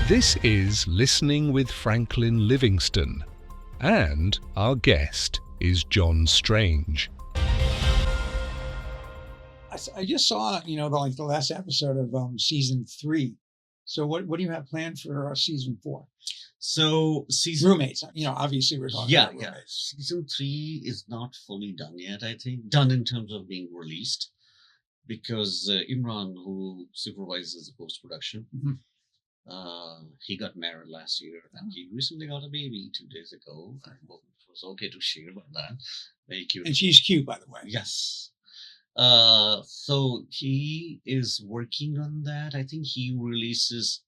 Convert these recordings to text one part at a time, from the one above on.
This is Listening with Franklin Livingston, and our guest is John Strange. I just saw, the last episode of season 3. So what do you have planned for season 4? So roommates, obviously we're talking about roommates. Season 3 is not fully done yet, I think. Done in terms of being released. Because Imran, who supervises the post-production, he got married last year and he recently got a baby 2 days ago. I hope it was okay to share about that. Very cute. And she's cute, by the way. Yes. So he is working on that. I think he releases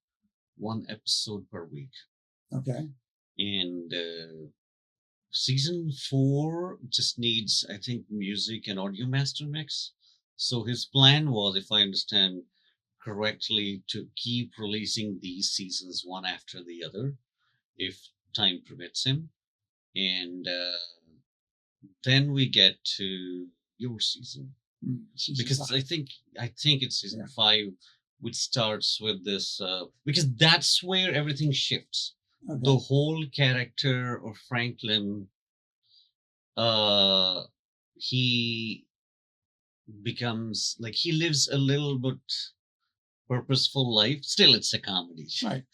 1 episode per week. Okay. And season 4 just needs, I think, music and audio master mix. So his plan was, if I understand correctly, to keep releasing these seasons one after the other, if time permits him. And then we get to your season. Because 5. I think it's season 5, which starts with this, because that's where everything shifts. Okay. The whole character of Franklin, he becomes like, he lives a little bit purposeful life. Still, it's a comedy, right?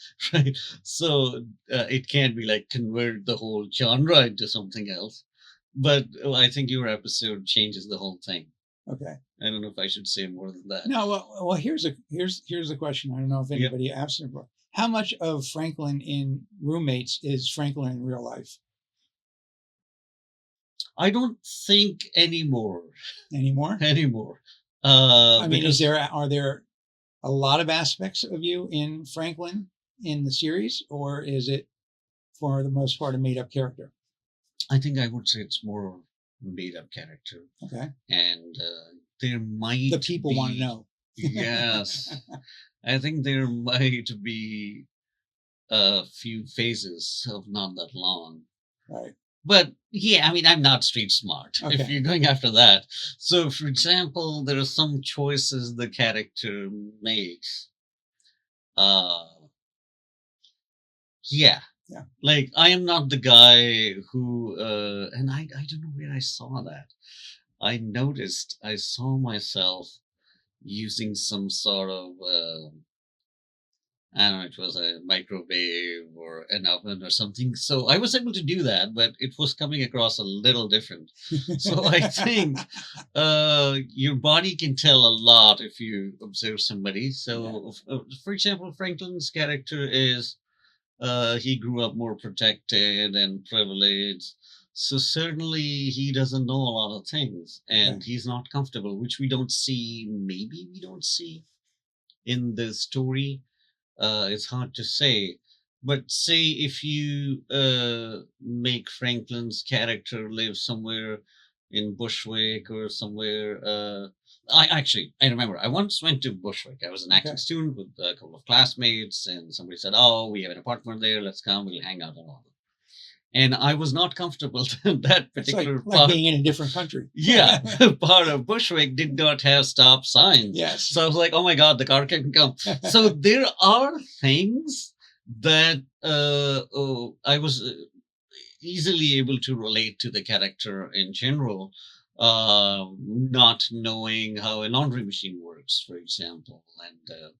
So it can't be like convert the whole genre into something else. But I think your episode changes the whole thing. Okay. I don't know if I should say more than that. No, well, here's a question. I don't know if anybody asked it before. How much of Franklin in Roommates is Franklin in real life? I don't think anymore. Anymore? I mean, are there a lot of aspects of you in Franklin in the series, or is it, for the most part, a made-up character? I think I would say it's more made-up character. Okay. And there might the people want to know. Yes. I think there might be a few phases of not that long. Right. But yeah, I mean, I'm not street smart, if you're going after that. So, for example, there are some choices the character makes. Yeah. Like, I am not the guy who, and I don't know where I saw that. I saw myself using some sort of, I don't know, it was a microwave or an oven or something. So I was able to do that, but it was coming across a little different. So I think your body can tell a lot if you observe somebody. So, for example, Franklin's character is, he grew up more protected and privileged. So certainly he doesn't know a lot of things and he's not comfortable, which we don't see in the story. It's hard to say, but say if you make Franklin's character live somewhere in Bushwick or somewhere. I remember I once went to Bushwick. I was an acting student with a couple of classmates, and somebody said, "Oh, we have an apartment there. Let's come. We'll hang out and all." And I was not comfortable in that particular part. Like being in a different country. Yeah, part of Bushwick did not have stop signs. Yes. So I was like, oh my God, the car can come. So there are things that I was easily able to relate to the character in general, not knowing how a laundry machine works, for example. And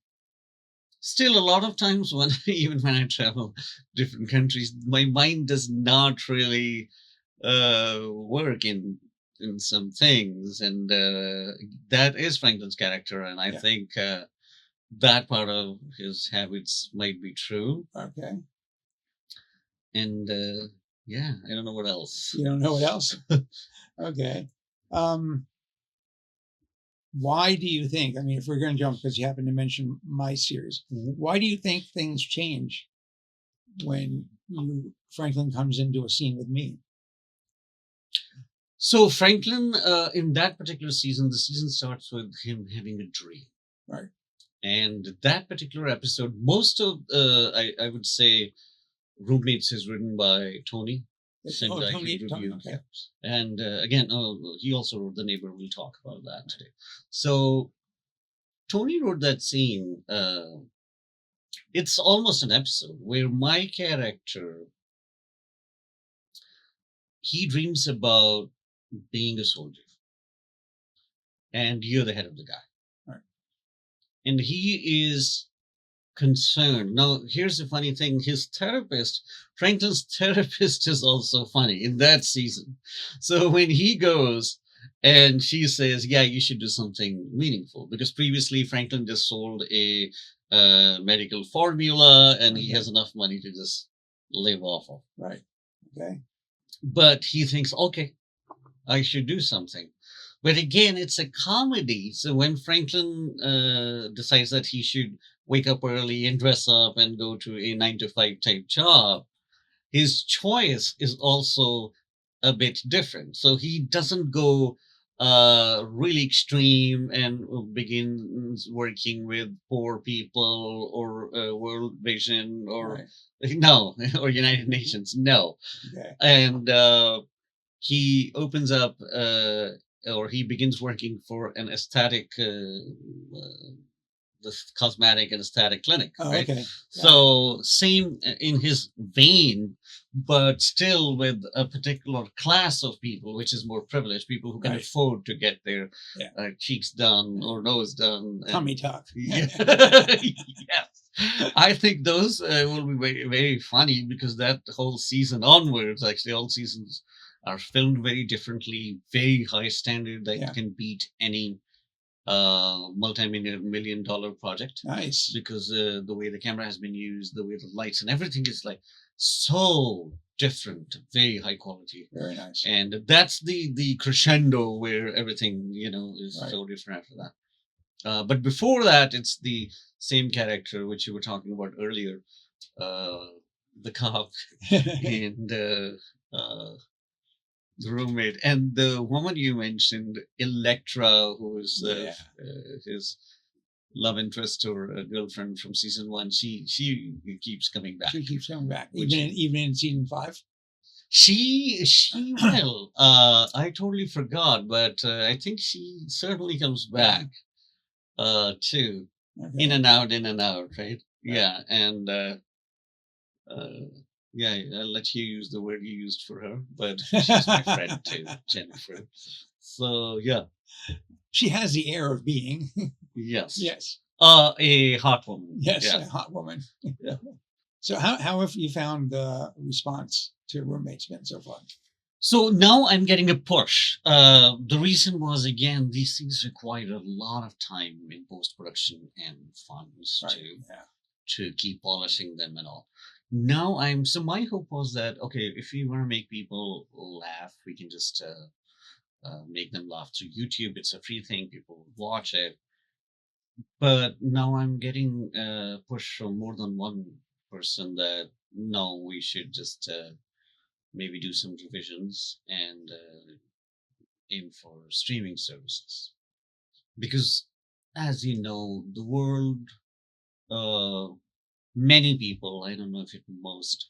still, a lot of times even when I travel different countries, my mind does not really work in some things, and that is Franklin's character, and I think that part of his habits might be true. Okay. And I don't know what else. You don't know what else? Okay. Why do you think, I mean, if we're going to jump, because you happen to mention my series, why do you think things change when Franklin comes into a scene with me? So Franklin, in that particular season, the season starts with him having a dream. Right. And that particular episode, most of, I would say, Roommates is written by Tony. Tony. Okay. And again, he also wrote The Neighbor. We'll talk about that today. So Tony wrote that scene it's almost an episode where my character, he dreams about being a soldier, and you're the head of the guy, Right. and he is concerned. Now, here's the funny thing: his therapist, Franklin's therapist, is also funny in that season. So when he goes and she says, "Yeah, you should do something meaningful," because previously Franklin just sold a medical formula, and he Okay. has enough money to just live off of. Right. Okay. But he thinks, okay, I should do something. But again, it's a comedy. So when Franklin decides that he should wake up early and dress up and go to a 9 to 5 type job, his choice is also a bit different. So he doesn't go really extreme and begins working with poor people or World Vision or Right. no, or United Nations. No. Okay. And he opens up or he begins working for an aesthetic the cosmetic and aesthetic clinic, Oh, right? okay. So same in his vein, but still with a particular class of people, which is more privileged, people who can Right. afford to get their Yeah. cheeks done or nose done. Tummy tuck. Yes. I think those will be very, very funny because that whole season onwards, actually, all seasons are filmed very differently, very high standard that Yeah. can beat any multi-million dollar project Nice. because the way the camera has been used, the way the lights and everything is like so different, very high quality. Very nice. And that's the crescendo where everything, is Right. so different after that. But before that, it's the same character which you were talking about earlier, the cop and the roommate and the woman you mentioned, Electra, who is Yeah. his love interest or girlfriend from season 1. She keeps coming back. She keeps coming back, Which- even in season 5. She will. I totally forgot, but I think she certainly comes back too. Okay. In and out, right? Yeah, and yeah, I'll let you use the word you used for her, but she's my friend too, Jennifer. So yeah, She has the air of being. yes, Yes. a hot woman. Yes. Yeah. A hot woman. Yeah. So how have you found the response to Roommates been so far? So now I'm getting a push. The reason was again these things require a lot of time in post production and funds Right. to Yeah. to keep polishing them and all. Now so my hope was that okay, if we want to make people laugh, we can just make them laugh through YouTube. It's a free thing; people watch it. But now I'm getting push from more than one person that no, we should just maybe do some revisions and aim for streaming services because, as you know, the world. Many people, I don't know if it most,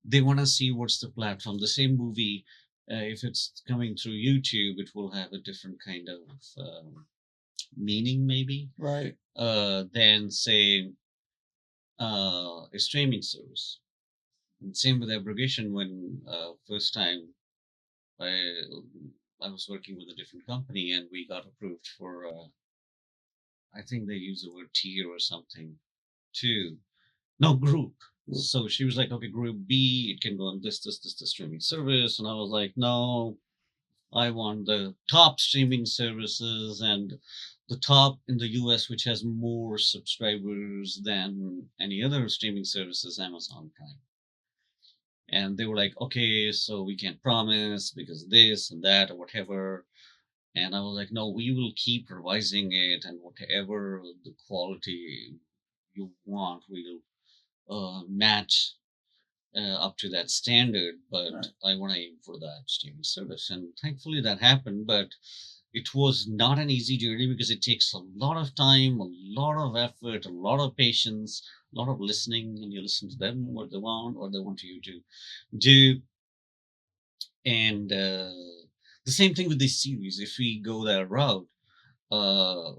they want to see what's the platform. The same movie, if it's coming through YouTube, it will have a different kind of meaning, maybe, Right. than say a streaming service. And same with abrogation. When first time I I was working with a different company and we got approved for, I think they use the word tier or something too. No, group. So she was like, okay, group B, it can go on this streaming service. And I was like, no, I want the top streaming services and the top in the US, which has more subscribers than any other streaming services, Amazon Prime. And they were like, okay, so we can't promise because of this and that or whatever. And I was like, no, we will keep revising it and whatever the quality you want, we'll match up to that standard, but Right. I want to aim for that streaming service. And thankfully that happened, but it was not an easy journey because it takes a lot of time, a lot of effort, a lot of patience, a lot of listening, and you listen to them, what they want you to do. And the same thing with this series. If we go that route, uh,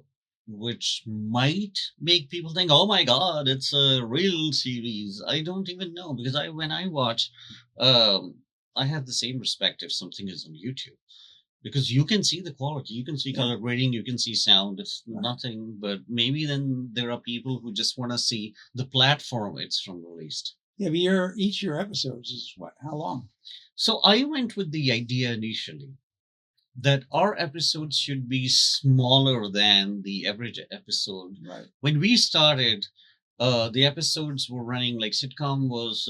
which might make people think, "Oh my God, it's a real series." I don't even know because when I watch, I have the same respect if something is on YouTube because you can see the quality, you can see color grading, you can see sound. It's nothing, but maybe then there are people who just want to see the platform it's from released. Yeah, but each of your episodes is what? How long? So I went with the idea initially that our episodes should be smaller than the average episode. Right. When we started, the episodes were running like sitcom was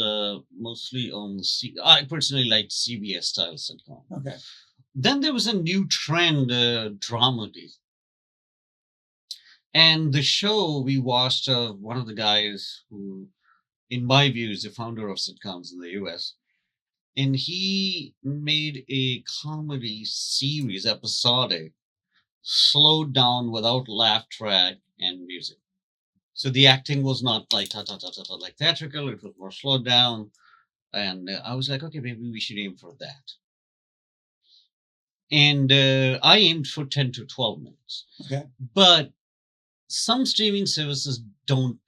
mostly on. I personally liked CBS style sitcom. Okay. Then there was a new trend, dramedy. And the show we watched, one of the guys who, in my view, is the founder of sitcoms in the US. And he made a comedy series, episodic, slowed down without laugh track and music. So the acting was not like ta ta ta ta ta like theatrical. It was more slowed down, and I was like, okay, maybe we should aim for that. And I aimed for 10 to 12 minutes. Okay. But some streaming services don't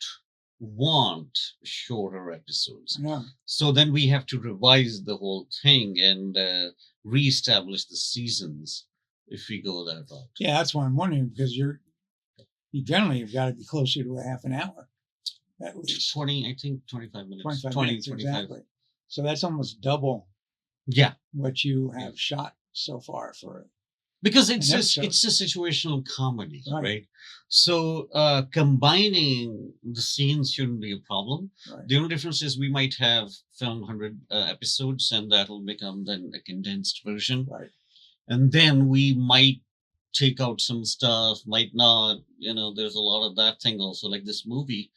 want shorter episodes. No. So then we have to revise the whole thing and reestablish the seasons if we go that route. Yeah, that's why I'm wondering because you generally have got to be closer to a half an hour at least. 20, I think 25 minutes. 25 20, minutes, 25. exactly. So that's almost double Yeah. what you have shot so far for it. Because it's a situational comedy, right? So combining the scenes shouldn't be a problem. Right. The only difference is we might have filmed 100 episodes and that'll become then a condensed version. Right. And then we might take out some stuff, might not. There's a lot of that thing also, like this movie,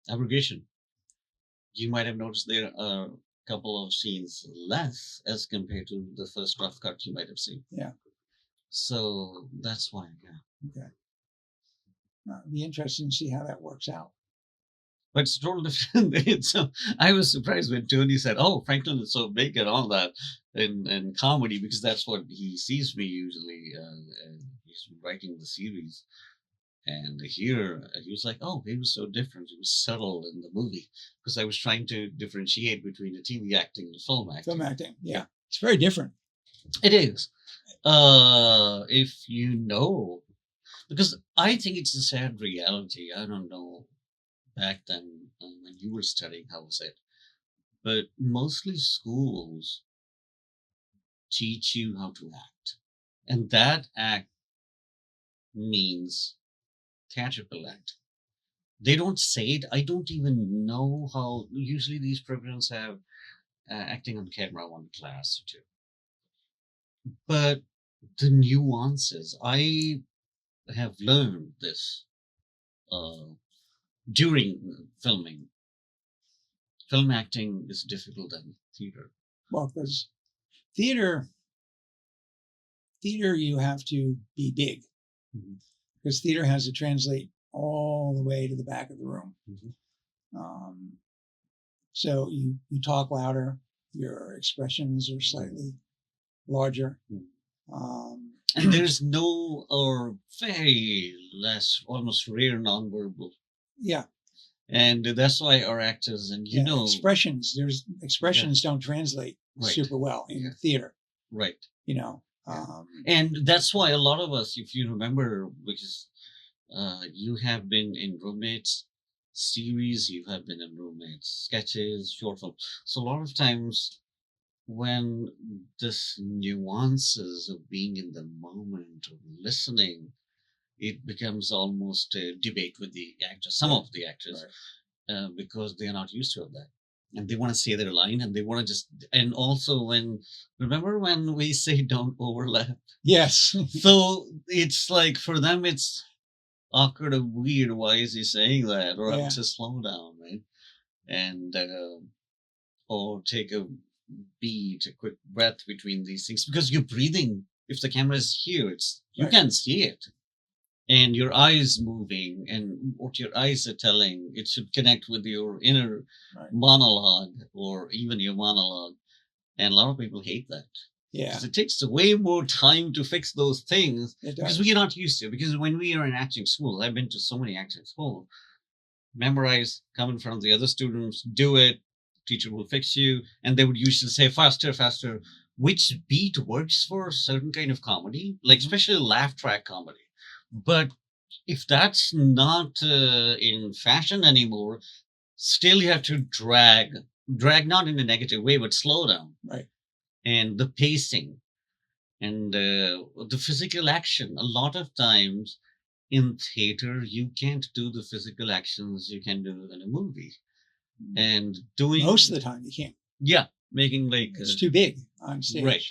Abrogation. You might have noticed there are couple of scenes less as compared to the first rough cut you might have seen. Yeah. So that's why, yeah. Okay. It'd be interesting to see how that works out. But it's totally different. I was surprised when Tony said, "Oh, Franklin is so big and all that in comedy," because that's what he sees me usually. He's writing the series. And here he was like, "Oh, he was so different. He was subtle in the movie," because I was trying to differentiate between the TV acting and the film acting. Film acting, yeah, it's very different. It is, if you know, because I think it's a sad reality. I don't know back then when you were studying how was it, but mostly schools teach you how to act, and that act means theatrical act. They don't say it. I don't even know how. Usually these programs have acting on camera one class or two. But the nuances, I have learned this during filming. Film acting is difficult than theater. Well, because theater you have to be big. Mm-hmm. Because theater has to translate all the way to the back of the room. Mm-hmm. So you talk louder, your expressions are slightly larger. Mm-hmm. And there's no or very less, almost rare nonverbal. Yeah. And that's why our actors and expressions, don't translate super well in theater. Right. And that's why a lot of us, if you remember, because you have been in roommates series, you have been in roommates sketches, short film. So a lot of times when this nuances of being in the moment of listening, it becomes almost a debate with the actors, some of the actors, because they are not used to that. And they want to say their line and they want to and also remember when we say don't overlap? Yes. So it's like for them, it's awkward and weird. Why is he saying that? Or have to slow down, right? And, or take a beat, a quick breath between these things because you're breathing. If the camera is here, you can't see it. And your eyes moving and what your eyes are telling, it should connect with your inner monologue or even your monologue. And a lot of people hate that. Yeah, Because it takes way more time to fix those things it because does. we are not used to. Because when we are in acting school, I've been to so many acting schools, memorize, come in front of the other students, do it, teacher will fix you. And they would usually say faster, faster, which beat works for a certain kind of comedy, like Mhm. especially laugh track comedy. But if that's not in fashion anymore, still you have to drag not in a negative way, but slow down. Right. And the pacing and the physical action. A lot of times in theater, you can't do the physical actions you can do in a movie. And doing Most of the time, you can't. yeah, making like It's too big on stage. right.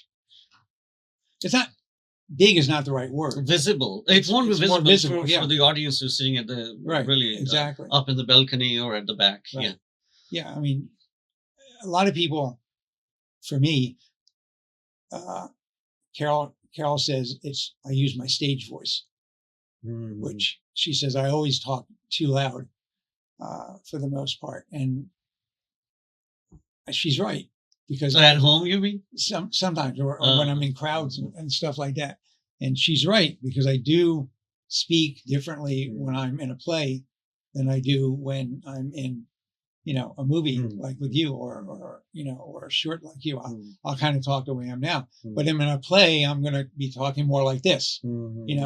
It's not big is not the right word. Visible. It won't be It's more visible, visible, for the audience who's sitting at the Right, really exactly. up in the balcony or at the back. Right. Yeah. Yeah, I mean, a lot of people, for me, Carol says I use my stage voice, which she says I always talk too loud for the most part, and she's right because At home, you mean? sometimes or when I'm in crowds and stuff like that, and she's right because I do speak differently when I'm in a play than I do when I'm in a movie like with you or or a short like you. I'll kind of talk the way I am now, but in a play I'm going to be talking more like this, and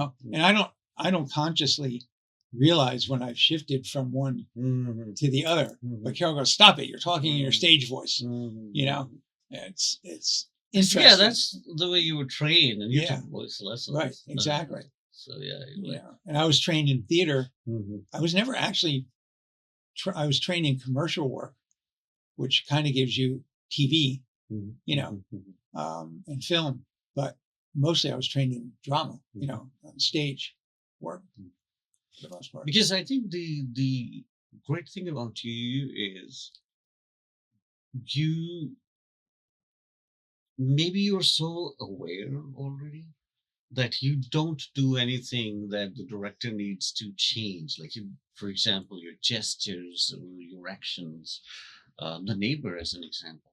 I don't consciously realize when I've shifted from one to the other. But Carol goes, "Stop it! You're talking in your stage voice." It's interesting. Yeah, that's the way you were trained, and you Yeah. took voice lessons. Right, exactly. So yeah, you're Yeah, and I was trained in theater. like, I was never actually. I was trained in commercial work, which kind of gives you TV, and film. But mostly, I was trained in drama, on stage work for the most part. because I think the great thing about you is you maybe you're so aware already that you don't do anything that the director needs to change. Like, for example, your gestures or your actions. The neighbor, as an example,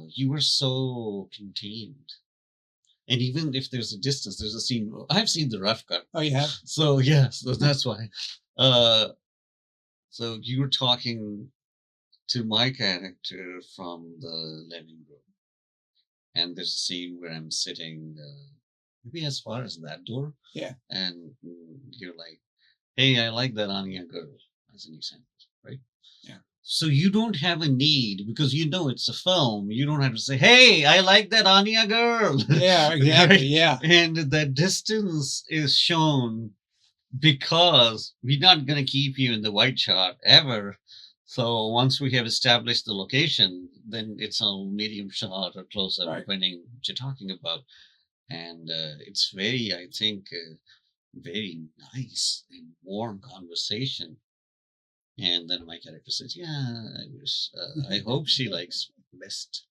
you were so contained. And even if there's a distance, there's a scene. I've seen the rough cut. Oh, you have? So yeah, so that's why. So you were talking to my character from the living room, and there's a scene where I'm sitting maybe as far as that door. Yeah. And you're like, "Hey, I like that Anya girl," as an example, right? Yeah. So you don't have a need because it's a film. You don't have to say, "Hey, I like that Anya girl." Yeah, exactly. Right? Yeah. And that distance is shown because we're not going to keep you in the white shot ever. So once we have established the location, then it's a medium shot or close up, Right. depending what you're talking about. And it's very, I think, very nice and warm conversation. And then my character says, "Yeah, I wish. I hope she likes West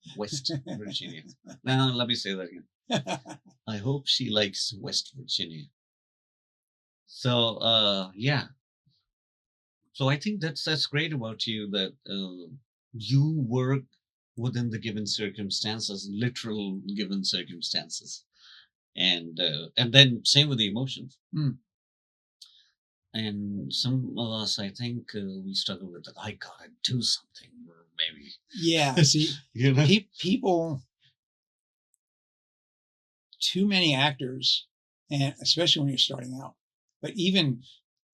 Virginia." Now let me say that again. I hope she likes West Virginia. So yeah. So I think that's great about you that you work within the given circumstances, literal given circumstances, and then same with the emotions. Mm. And some of us, I think, we struggle with I gotta do something, or maybe. Yeah. See, people, too many actors, and especially when you're starting out, but even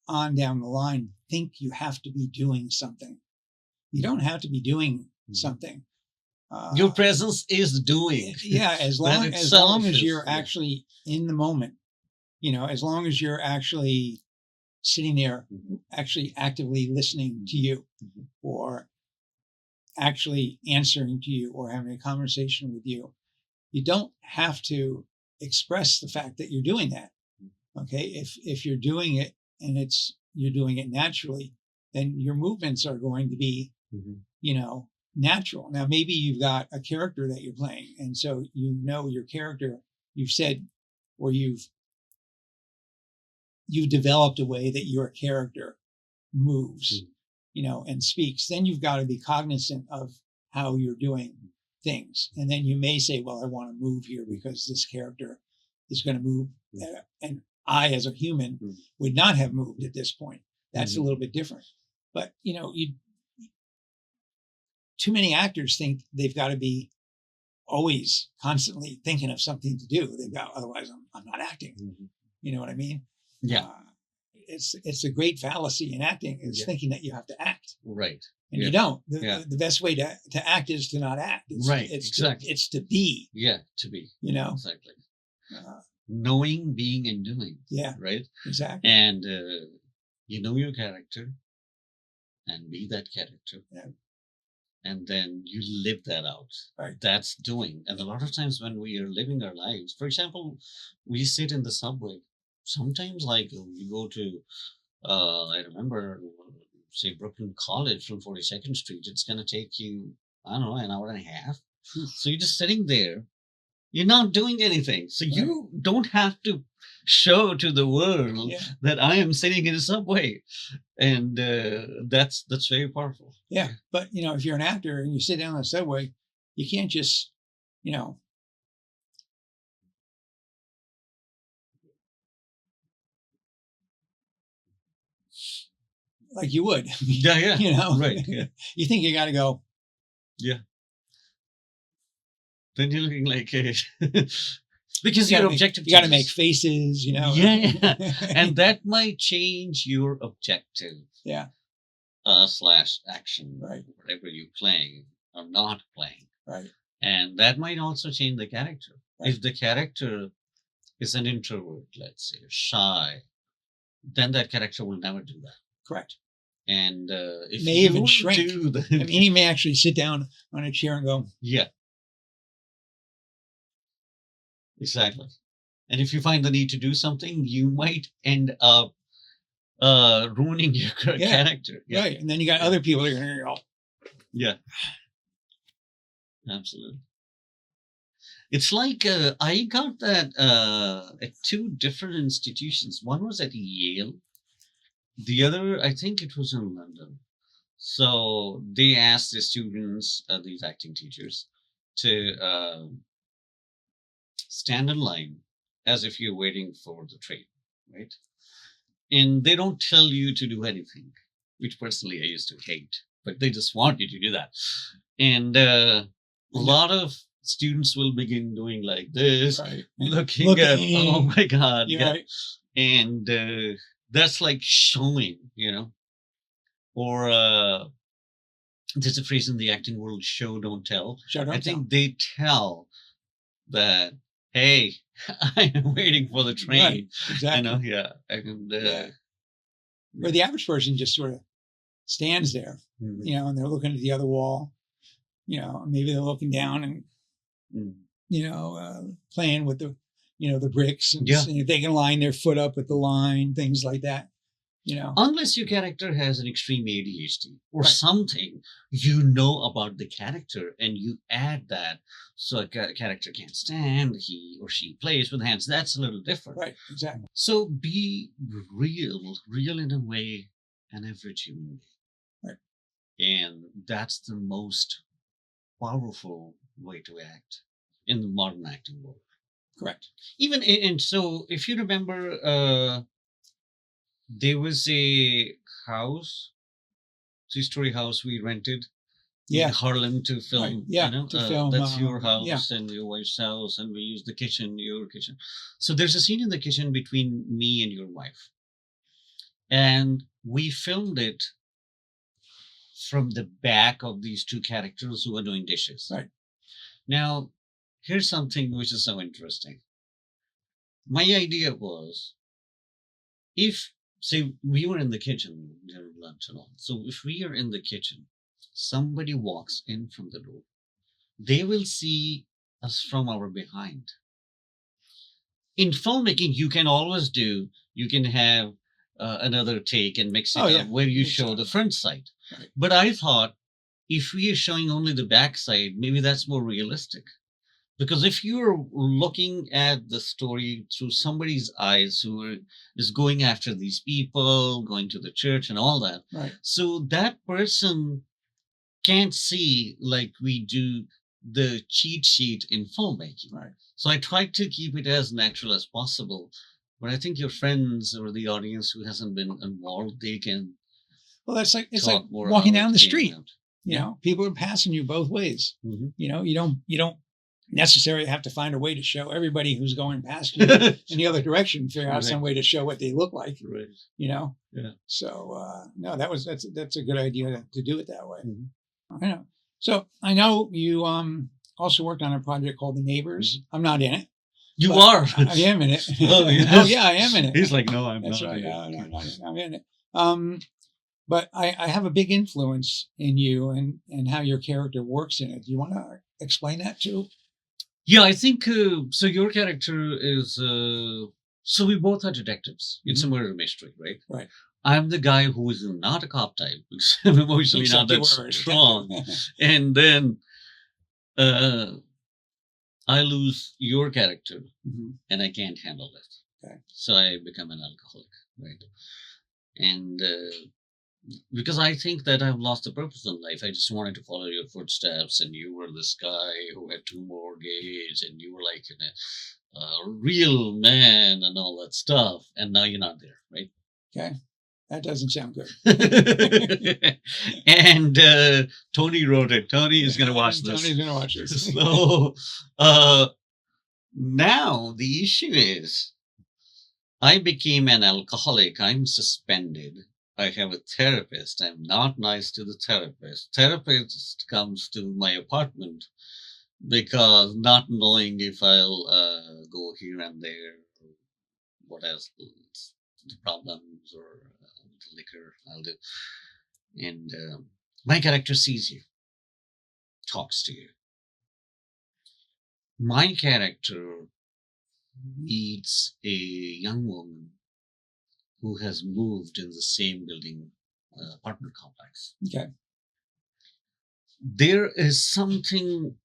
on down the line, think you have to be doing something. You don't have to be doing something. Your presence is doing. Yeah, as long as you're actually in the moment, as long as you're actually sitting there, actually actively listening to you, or actually answering to you, or having a conversation with you. You don't have to express the fact that you're doing that. Okay, if you're doing it and you're doing it naturally, then your movements are going to be, natural. Now, maybe you've got a character that you're playing, and so your character. You've said, or you've developed a way that your character moves, and speaks. Then you've got to be cognizant of how you're doing things. And then you may say, well, I want to move here because this character is going to move. And I, as a human, would not have moved at this point. That's a little bit different. But, too many actors think they've got to be always constantly thinking of something to do. Otherwise I'm not acting. You know what I mean? Yeah. It's a great fallacy in acting is thinking that you have to act. Right. And you don't. The best way to act is to not act. Exactly. It's to be. Yeah, to be. Exactly. Knowing, being, and doing. Yeah. Right? Exactly. And you know your character and be that character. Yeah. And then you live that out. Right. That's doing. And a lot of times when we are living our lives, for example, we sit in the subway. Sometimes, like, we go to, I remember, say, Brooklyn College from 42nd Street. It's going to take you, I don't know, an hour and a half. So you're just sitting there. You're not doing anything. So you don't have to show to the world that I am sitting in a subway. And that's very powerful. Yeah. But, if you're an actor and you sit down on the subway, you can't just, like you would. Yeah. Right. Yeah. You think you got to go. Yeah. Then you're looking like because your objective. You got to make faces, Yeah. And that might change your objective. Yeah. Slash action. Right. Whatever you're playing or not playing. Right. And that might also change the character. Right. If the character is an introvert, let's say, shy, then that character will never do that. Correct. And if may even shrink. He may actually sit down on a chair and go. Yeah. Exactly. And if you find the need to do something, you might end up ruining your character. Yeah. Right. And then you got other people that are going to go. Yeah. Absolutely. It's like I got that at two different institutions. One was at Yale. The other, I think it was in London. So they asked the students, these acting teachers, to stand in line as if you're waiting for the train, right? And they don't tell you to do anything, which personally I used to hate, but they just want you to do that. And a lot of students will begin doing like this, right. looking at, oh my God. Yeah. Right. And that's like showing, or there's a phrase in the acting world, show, don't tell. I think they tell that, hey, I am waiting for the train. Right. Exactly. And, where the average person just sort of stands there, and they're looking at the other wall, maybe they're looking down and, playing with the, the bricks and they can line their foot up with the line, things like that. Unless your character has an extreme ADHD or something, about the character and you add that so a character can't stand, he or she plays with hands. That's a little different. Right, exactly. So be real in a way, an average human being. Right. And that's the most powerful way to act in the modern acting world. Correct. Even, and so if you remember, there was a house, 3-story house we rented in Harlem to film. Right. To film. That's your house and your wife's house, and we use the kitchen, your kitchen. So there's a scene in the kitchen between me and your wife. And we filmed it from the back of these two characters who are doing dishes. Right. Now, here's something which is so interesting. My idea was, if, say, we were in the kitchen during lunch and all. So if we are in the kitchen, somebody walks in from the door, they will see us from our behind. In filmmaking, you can always you can have another take and mix it up where you show the front side. Right. But I thought, if we are showing only the back side, maybe that's more realistic. Because if you're looking at the story through somebody's eyes who is going after these people, going to the church and all that, right. So that person can't see like we do the cheat sheet in filmmaking. Right. So I tried to keep it as natural as possible. But I think your friends or the audience who hasn't been involved, they can Well, it's like talk more walking how down it the came street. out. You Yeah. know, people are passing you both ways. Mhm. You know, you don't necessarily have to find a way to show everybody who's going past you in the other direction, figure out Right. some way to show what they look like, Right. you know? Yeah. So, no, that's a good idea to do it that way. Mhm. I know. So I know you, also worked on a project called The Neighbors. I'm not in it. You But are. I am in it. Oh, yes. Oh yeah, I am in it. He's like, no, I'm That's not. right. in it." No, not in it. I'm in it. But I have a big influence in you and how your character works in it. Do you want to explain that too? Yeah, I think so. Your character is so we both are detectives. It's a murder mystery, right? Right. I'm the guy who is not a cop type because I'm emotionally Except not you that were a strong. detective. And then I lose your character, Mhm. and I can't handle it. Okay. So I become an alcoholic, right? And because I think that I've lost the purpose in life. I just wanted to follow your footsteps, and you were this guy who had 2 mortgages, and you were like a real man and all that stuff. And now you're not there, right? Okay. That doesn't sound good. And Tony wrote it. Tony is going to watch this. Tony's going to watch this. So now the issue is I became an alcoholic. I'm suspended. I have a therapist. I'm not nice to the therapist. Therapist comes to my apartment because not knowing if I'll go here and there, what else, the problems or the liquor I'll do. And my character sees you, talks to you. My character meets a young woman who has moved in the same building apartment complex. Okay. There is something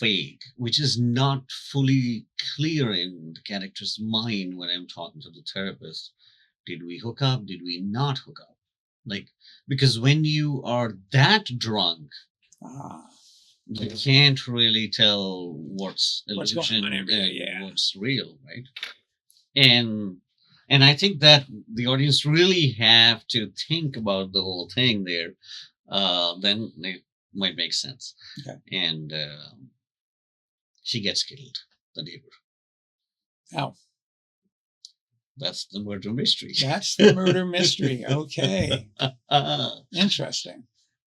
vague, which is not fully clear in the character's mind when I'm talking to the therapist. Did we hook up? Did we not hook up? Like, because when you are that drunk, you can't really tell what's illusion going on and yeah. what's real, right? And I think that the audience really have to think about the whole thing there. Then it might make sense. Okay. And she gets killed, the neighbor. Oh. That's the murder mystery. That's the murder mystery. Okay. Interesting.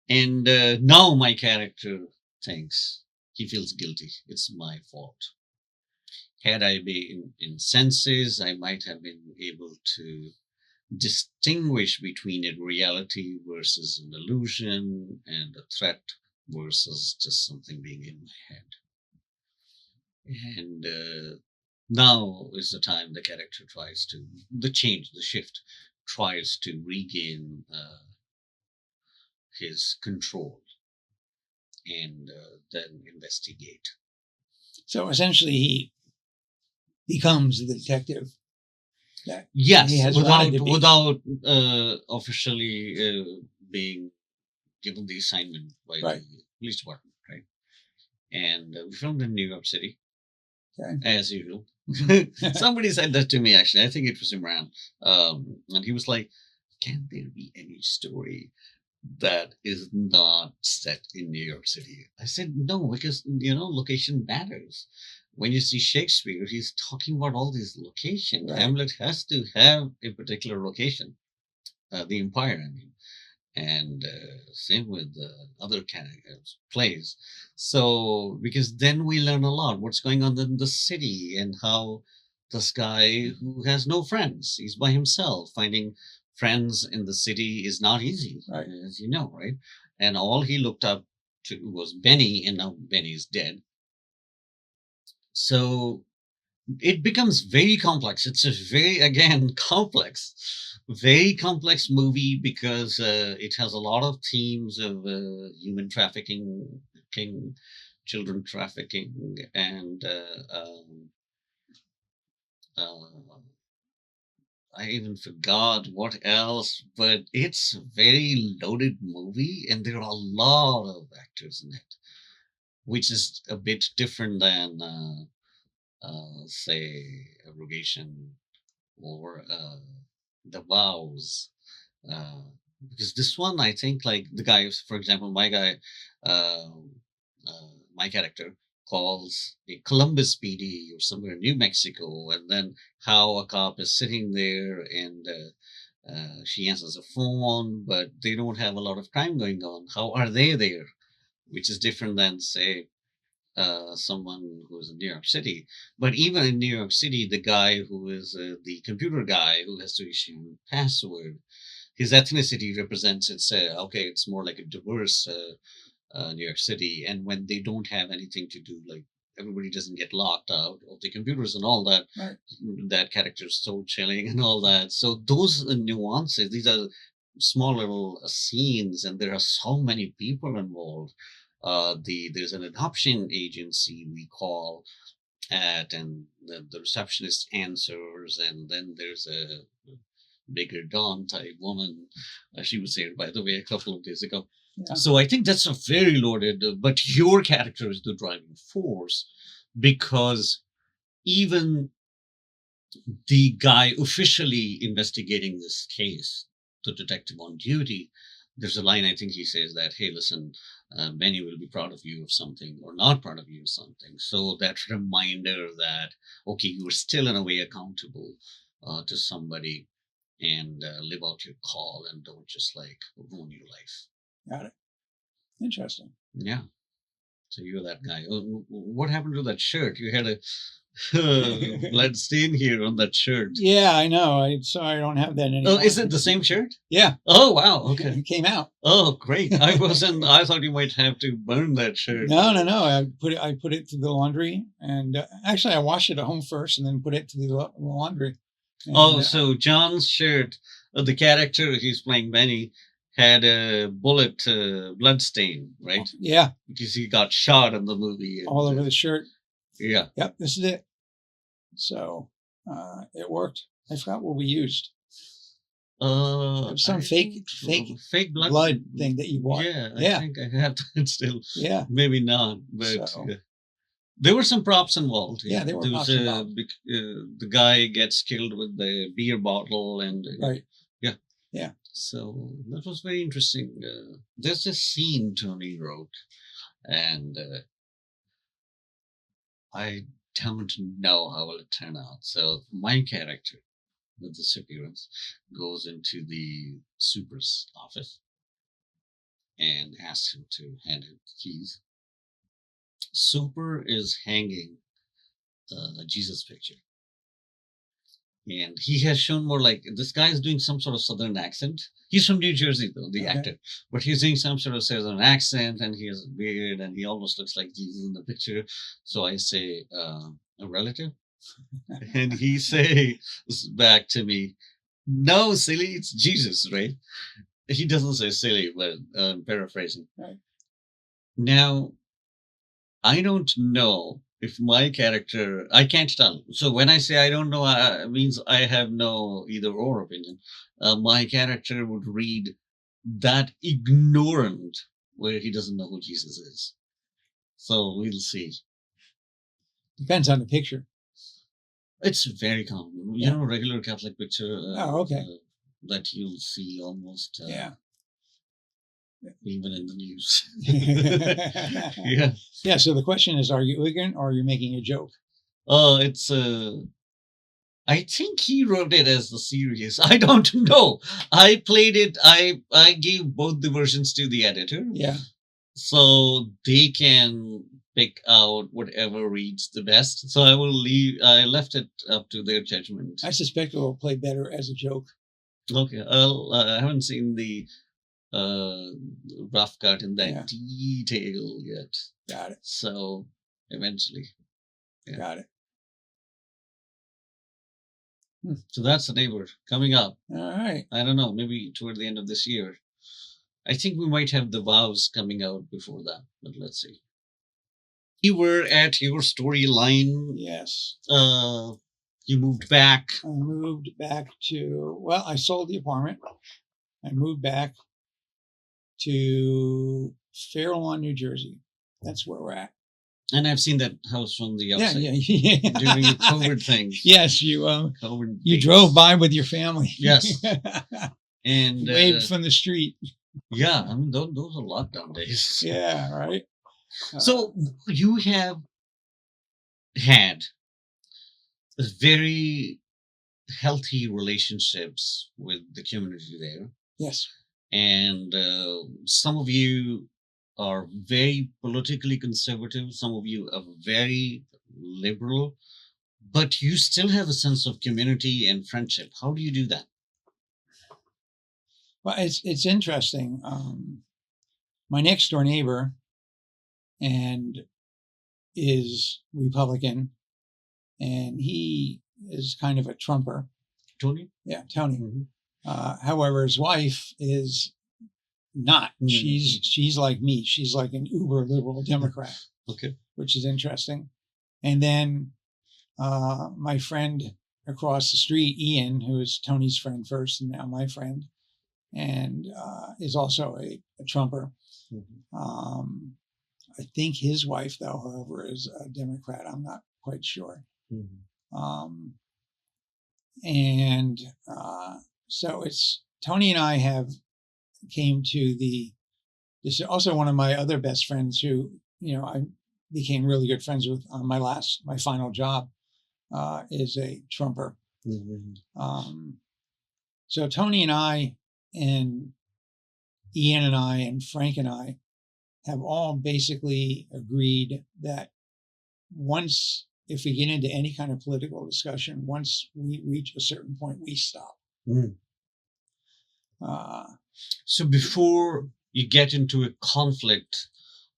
And now my character thinks he feels guilty. It's my fault. Had I been in senses, I might have been able to distinguish between a reality versus an illusion and a threat versus just something being in my head. And now is the time the character tries to, the shift, tries to regain his control and then investigate. So essentially, he becomes the detective. That Yes, he has wanted to be. without officially being given the assignment by Right. the police department, right? And we filmed in New York City, Okay. as usual. Somebody said that to me, actually. I think it was Imran. And he was like, can there be any story that is not set in New York City? I said, no, because, location matters. When you see Shakespeare, he's talking about all these locations. Right. Hamlet has to have a particular location, the Empire, I mean. And same with other plays. So, because then we learn a lot what's going on in the city and how this guy who has no friends, he's by himself, finding friends in the city is not easy, Right. as you know, right? And all he looked up to was Benny, and now Benny's dead. So it becomes very complex. It's a very, again, very complex movie because it has a lot of themes of human trafficking, children trafficking, and I even forgot what else, but it's a very loaded movie, and there are a lot of actors in it. which is a bit different than, say, abrogation or the vows. Uh, because this one, I think, like the guy, for example, uh, my character calls a Columbus PD or somewhere in New Mexico, and then how a cop is sitting there and she answers a phone, but they don't have a lot of crime going on. How are they there? Which is different than, say, someone who's in New York City. But even in New York City, the guy who is the computer guy who has to issue password, his ethnicity represents okay, it's more like a diverse New York City. And when they don't have anything to do, like everybody doesn't get locked out of the computers and all that, Right. that character is so chilling and all that. So those nuances, these are small little scenes, and there are so many people involved. There's an adoption agency we call at, and the receptionist answers, and then there's a bigger Dawn type woman. She was here, by the way, a couple of days ago. Yeah. So I think that's a very loaded, but your character is the driving force, because even the guy officially investigating this case, the detective on duty, there's a line I think he says that, hey, listen, Benny will be proud of you of something or not proud of you of something. So that reminder that, okay, you are still in a way accountable to somebody, and live out your call and don't just like ruin your life. Got it. Interesting. Yeah. So you're that guy. What happened to that shirt? You had a blood stain here on that shirt. Yeah, I know. I don't have that anymore. Oh, is it the same shirt? Yeah. Oh, wow. Okay. It came out. Oh, great. I thought you might have to burn that shirt. No. I put it to the laundry, and actually I washed it at home first, and then put it to the laundry. And, so John's shirt, the character he's playing, Benny, had a bullet blood stain, right? Yeah. Because he got shot in the movie. All over the shirt. Yeah. Yep, this is it. So it worked. I forgot what we used. Some fake blood thing that you bought. Yeah, I think I have that still. Yeah. Maybe not, but there were some props involved. Yeah, there were props involved. The guy gets killed with the beer bottle, and right. Yeah. So that was very interesting. There's this scene Tony wrote, and I don't know how it will turn out. So my character, with this appearance, goes into the super's office and asks him to hand him the keys. Super is hanging a Jesus picture. And he has shown more like, this guy is doing some sort of southern accent. He's from New Jersey, though, the actor. But he's doing some sort of southern accent, and he has a beard, and he almost looks like Jesus in the picture. So I say, a relative? And he says back to me, no, silly, it's Jesus, right? He doesn't say silly, but I'm paraphrasing. Right. Now, I don't know if my character, I can't tell. So when I say I don't know, it means I have no either or opinion. My character would read that ignorant where he doesn't know who Jesus is. So we'll see. Depends on the picture. It's very common. You know, regular Catholic picture. That you'll see almost. Even in the news. Yeah. Yeah. So the question is, are you ignorant or are you making a joke? It's I think he wrote it as the serious. I don't know. I played it. I gave both the versions to the editor. Yeah. So they can pick out whatever reads the best. So I left it up to their judgment. I suspect it will play better as a joke. Okay. I haven't seen the rough cut in that detail yet. Got it. So eventually. Yeah. Got it. So that's the neighbor coming up. All right. I don't know, maybe toward the end of this year. I think we might have the vows coming out before that, but let's see. You were at your storyline. Yes. You moved back. I moved back I sold the apartment. I moved back to Fair Lawn, New Jersey. That's where we're at. And I've seen that house from the Yeah, outside yeah. during the COVID thing. Yes, you COVID you days. drove by with your family. Yes. And Waved from the street. yeah, I mean those are lockdown days. Yeah, right. So you have had very healthy relationships with the community there, Yes. and some of you are very politically conservative, some of you are very liberal, but you still have a sense of community and friendship. How do you do that? Well, it's interesting. My next door neighbor and is Republican, and he is kind of a Trumper. Tony? Yeah, Tony. Mhm. However, his wife is not. Mhm. She's like me. She's like an uber liberal Democrat, Okay. which is interesting. And then my friend across the street, Ian, who is Tony's friend first and now my friend, and is also a Trumper. Mhm. I think his wife, though, however, is a Democrat. I'm not quite sure. Mhm. And so it's Tony and I have came to this is also one of my other best friends who, I became really good friends with on my final job, is a Trumper. Mhm. So Tony and I and Ian and I and Frank and I have all basically agreed that if we get into any kind of political discussion, once we reach a certain point, we stop. Mm. Uh, So before you get into a conflict,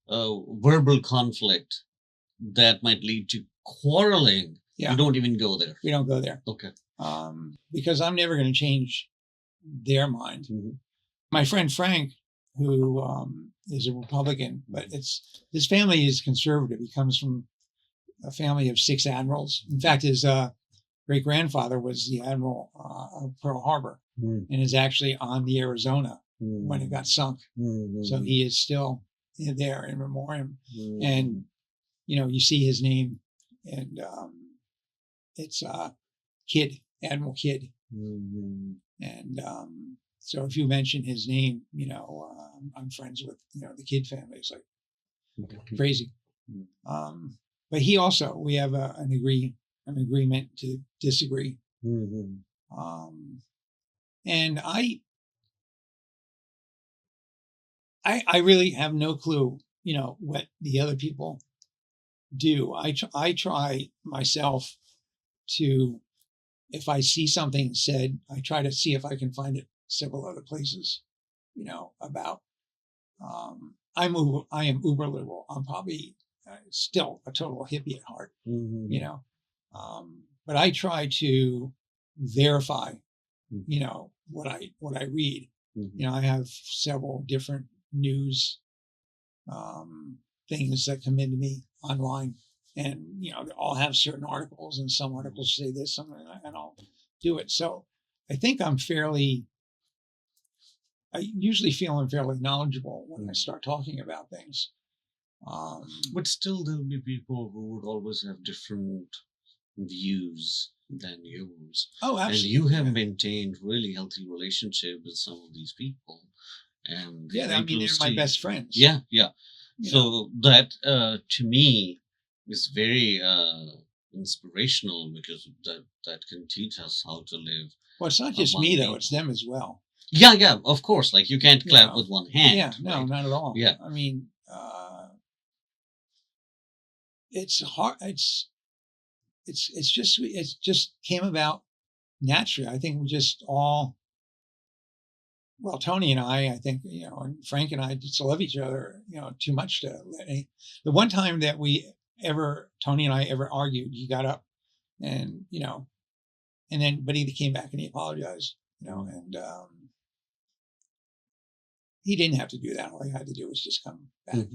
verbal conflict that might lead to quarreling, yeah, you don't even go there. we don't go there. Okay. Because I'm never going to change their mind. Mm-hmm. My friend Frank, who is a Republican, but his family is conservative. He comes from a family of 6 admirals. In fact, his great grandfather was the admiral of Pearl Harbor, and is actually on the Arizona when it got sunk. So he is still there in memoriam. And you see his name, and it's Admiral Kidd. And so if you mention his name, I'm friends with the Kidd family. It's like crazy. But we have an agreement to disagree. And I really have no clue, what the other people do. I try myself to, if I see something said, I try to see if I can find it several other places, about, I am uber liberal. I'm probably still a total hippie at heart, but I try to verify, what I read. I have several different news things that come into me online, and they all have certain articles, and some articles say this, and I'll do it. So I think I usually feel I'm fairly knowledgeable when I start talking about things. But still, there'll be people who would always have different views than yours. Oh, absolutely. And you have maintained really healthy relationship with some of these people. And yeah, I mean, they're my best friends. Yeah. So that to me is very inspirational, because that can teach us how to live. Well, it's not just me though; it's them as well. Yeah, of course. Like you can't clap with one hand. Yeah, no, right? not at all. Yeah, I mean, it's hard. It's just came about naturally. I think we just all. Well, Tony and I think, and Frank and I just love each other, too much to let the one time that Tony and I ever argued, he got up and, and then, but he came back and he apologized, and he didn't have to do that. All he had to do was just come back.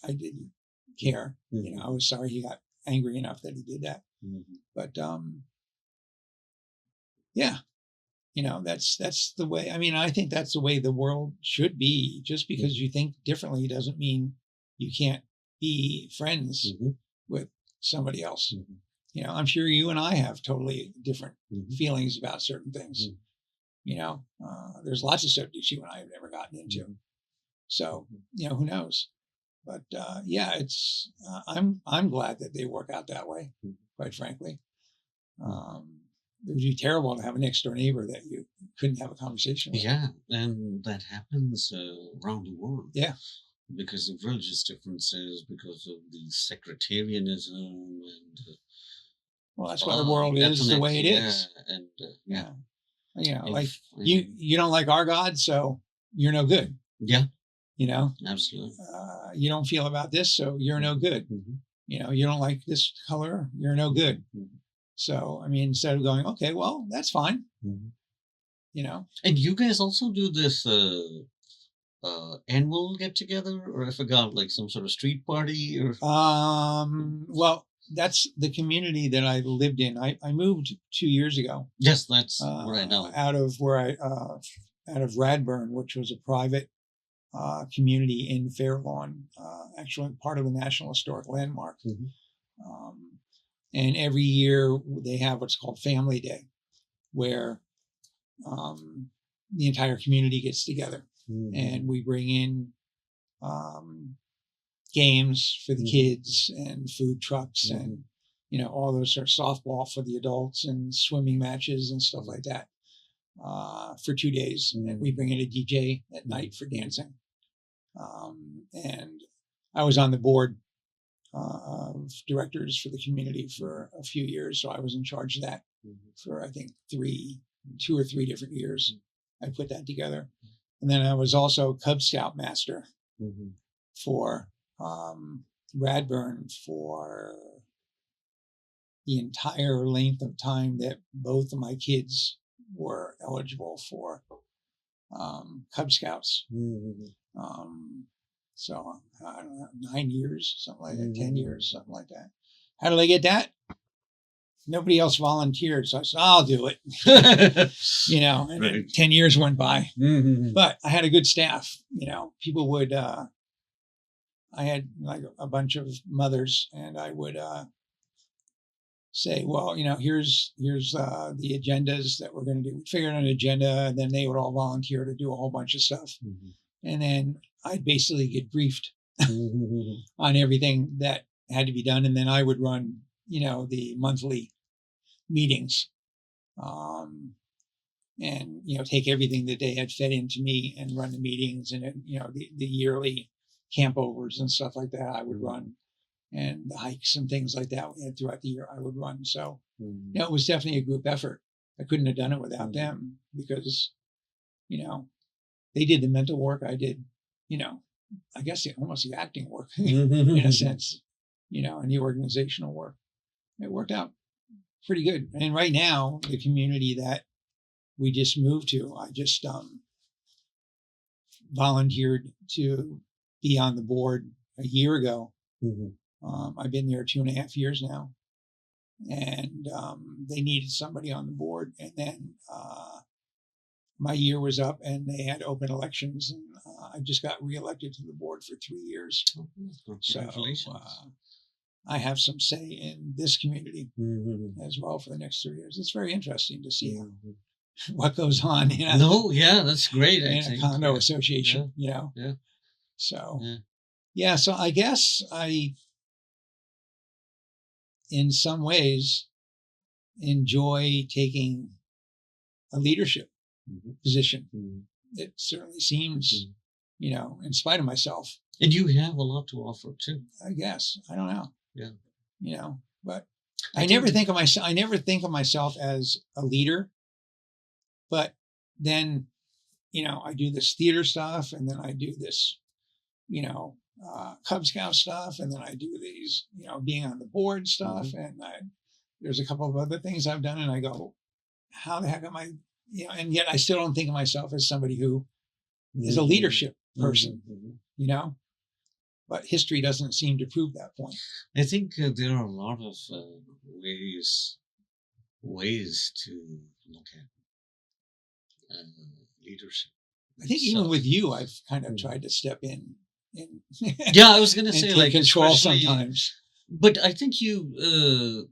I didn't care. I was sorry he got angry enough that he did that. But, yeah. That's the way. I mean, I think that's the way the world should be. Just because you think differently doesn't mean you can't be friends Mm-hmm. with somebody else. Mm-hmm. You know, I'm sure you and I have totally different Mm-hmm. feelings about certain things. Mhm. You know, there's lots of subjects you and I have never gotten into. Mhm. So, you know, who knows? But yeah, it's I'm glad that they work out that way. Quite frankly, it would be terrible to have a next door neighbor that you couldn't have a conversation with. Yeah, and that happens around the world. Yeah. Because of religious differences, because of the sectarianism, and Well, that's why the world is the way it is. And Yeah. You know, like If- you don't like our God, so you're no good. yeah, You know, absolutely. you don't feel about this, so you're no good. Mm-hmm. You know, you don't like this color, you're no good. Mhm. So, I mean, instead of going, okay, well, that's fine. Mm-hmm. You know, And you guys also do this annual get together, or I forgot, like some sort of street party, or well, that's the community that I lived in. I moved 2 years ago. yes, that's what I know. Out of where out of Radburn, which was a private community in Fairlawn, actually part of a National Historic Landmark. Mhm. And every year they have what's called Family Day, where the entire community gets together, and we bring in games for the kids and food trucks and you know all those sort of softball for the adults and swimming matches and stuff like that for 2 days. And we bring in a DJ at night for dancing. And I was on the board of directors for the community for a few years, so I was in charge of that for I think 2 or 3 different years. I put that together, and then I was also Cub Scout master for Radburn for the entire length of time that both of my kids were eligible for Cub Scouts. So I don't know, 9 years, something like that, 10 years, something like that. How did I get that? Nobody else volunteered, so I said, I'll do it. You know, and then 10 years went by. But I had a good staff. You know, people would, I had like a bunch of mothers, and I would say, well, you know, here's the agendas that we're going to do. We figured out an agenda, and then they would all volunteer to do a whole bunch of stuff. And then I'd basically get briefed on everything that had to be done. And then I would run, you know, the monthly meetings and, you know, take everything that they had fed into me and run the meetings and, you know, the yearly campovers and stuff like that I would run, and the hikes and things like that we had throughout the year I would run. So, you know, it was definitely a group effort. I couldn't have done it without them because, you know, they did the mental work. I did, you know, I guess almost the acting work in a sense, you know, and the organizational work. It worked out pretty good. And right now, the community that we just moved to, I just volunteered to be on the board a year ago. I've been there 2.5 years now, and they needed somebody on the board. And then my year was up, and they had open elections, and I just got reelected to the board for 3 years. Congratulations. So I have some say in this community as well for the next 3 years. It's very interesting to see what goes on. You know, No, yeah, that's great. I in a think. condo association. You know, Yeah. So yeah, so I guess I, in some ways, enjoy taking a leadership position. It certainly seems, you know, in spite of myself. And you have a lot to offer too. I guess I don't know. Yeah. You know, but I never think of myself. I never think of myself as a leader. But then, you know, I do this theater stuff, and then I do this, you know, Cub Scout stuff, and then I do these, you know, being on the board stuff, and there's a couple of other things I've done, and I go, how the heck am I, you know, and yet I still don't think of myself as somebody who is a leadership person, you know, but history doesn't seem to prove that point. I think there are a lot of ways to look at leadership. I think even with you, I've kind of tried to step in in, Yeah, I was gonna and say take like control especially, sometimes. but I think you're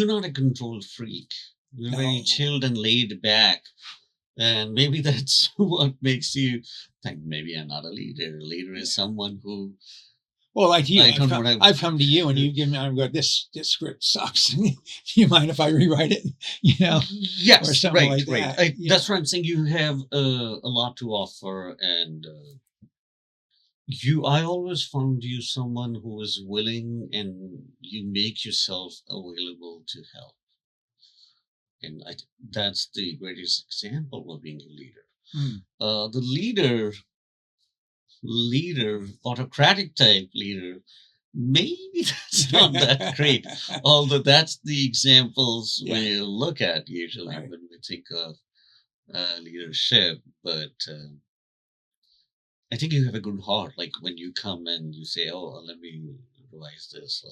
not a control freak. You're very No. chilled and laid back. And maybe that's what makes you think maybe I'm not a leader. A leader is someone who Well, like you, I don't want to. I've come to you and you give me, I'm going, this script sucks. Do you mind if I rewrite it? You know, or Yes, something right, like right. that. That's what I'm saying. You have a lot to offer, and I always found you someone who is willing, and you make yourself available to help. And that's the greatest example of being a leader. The leader, autocratic type leader, maybe that's not that great. Although that's the examples we look at usually when we think of leadership. But I think you have a good heart. Like when you come and you say, "Oh, let me revise this.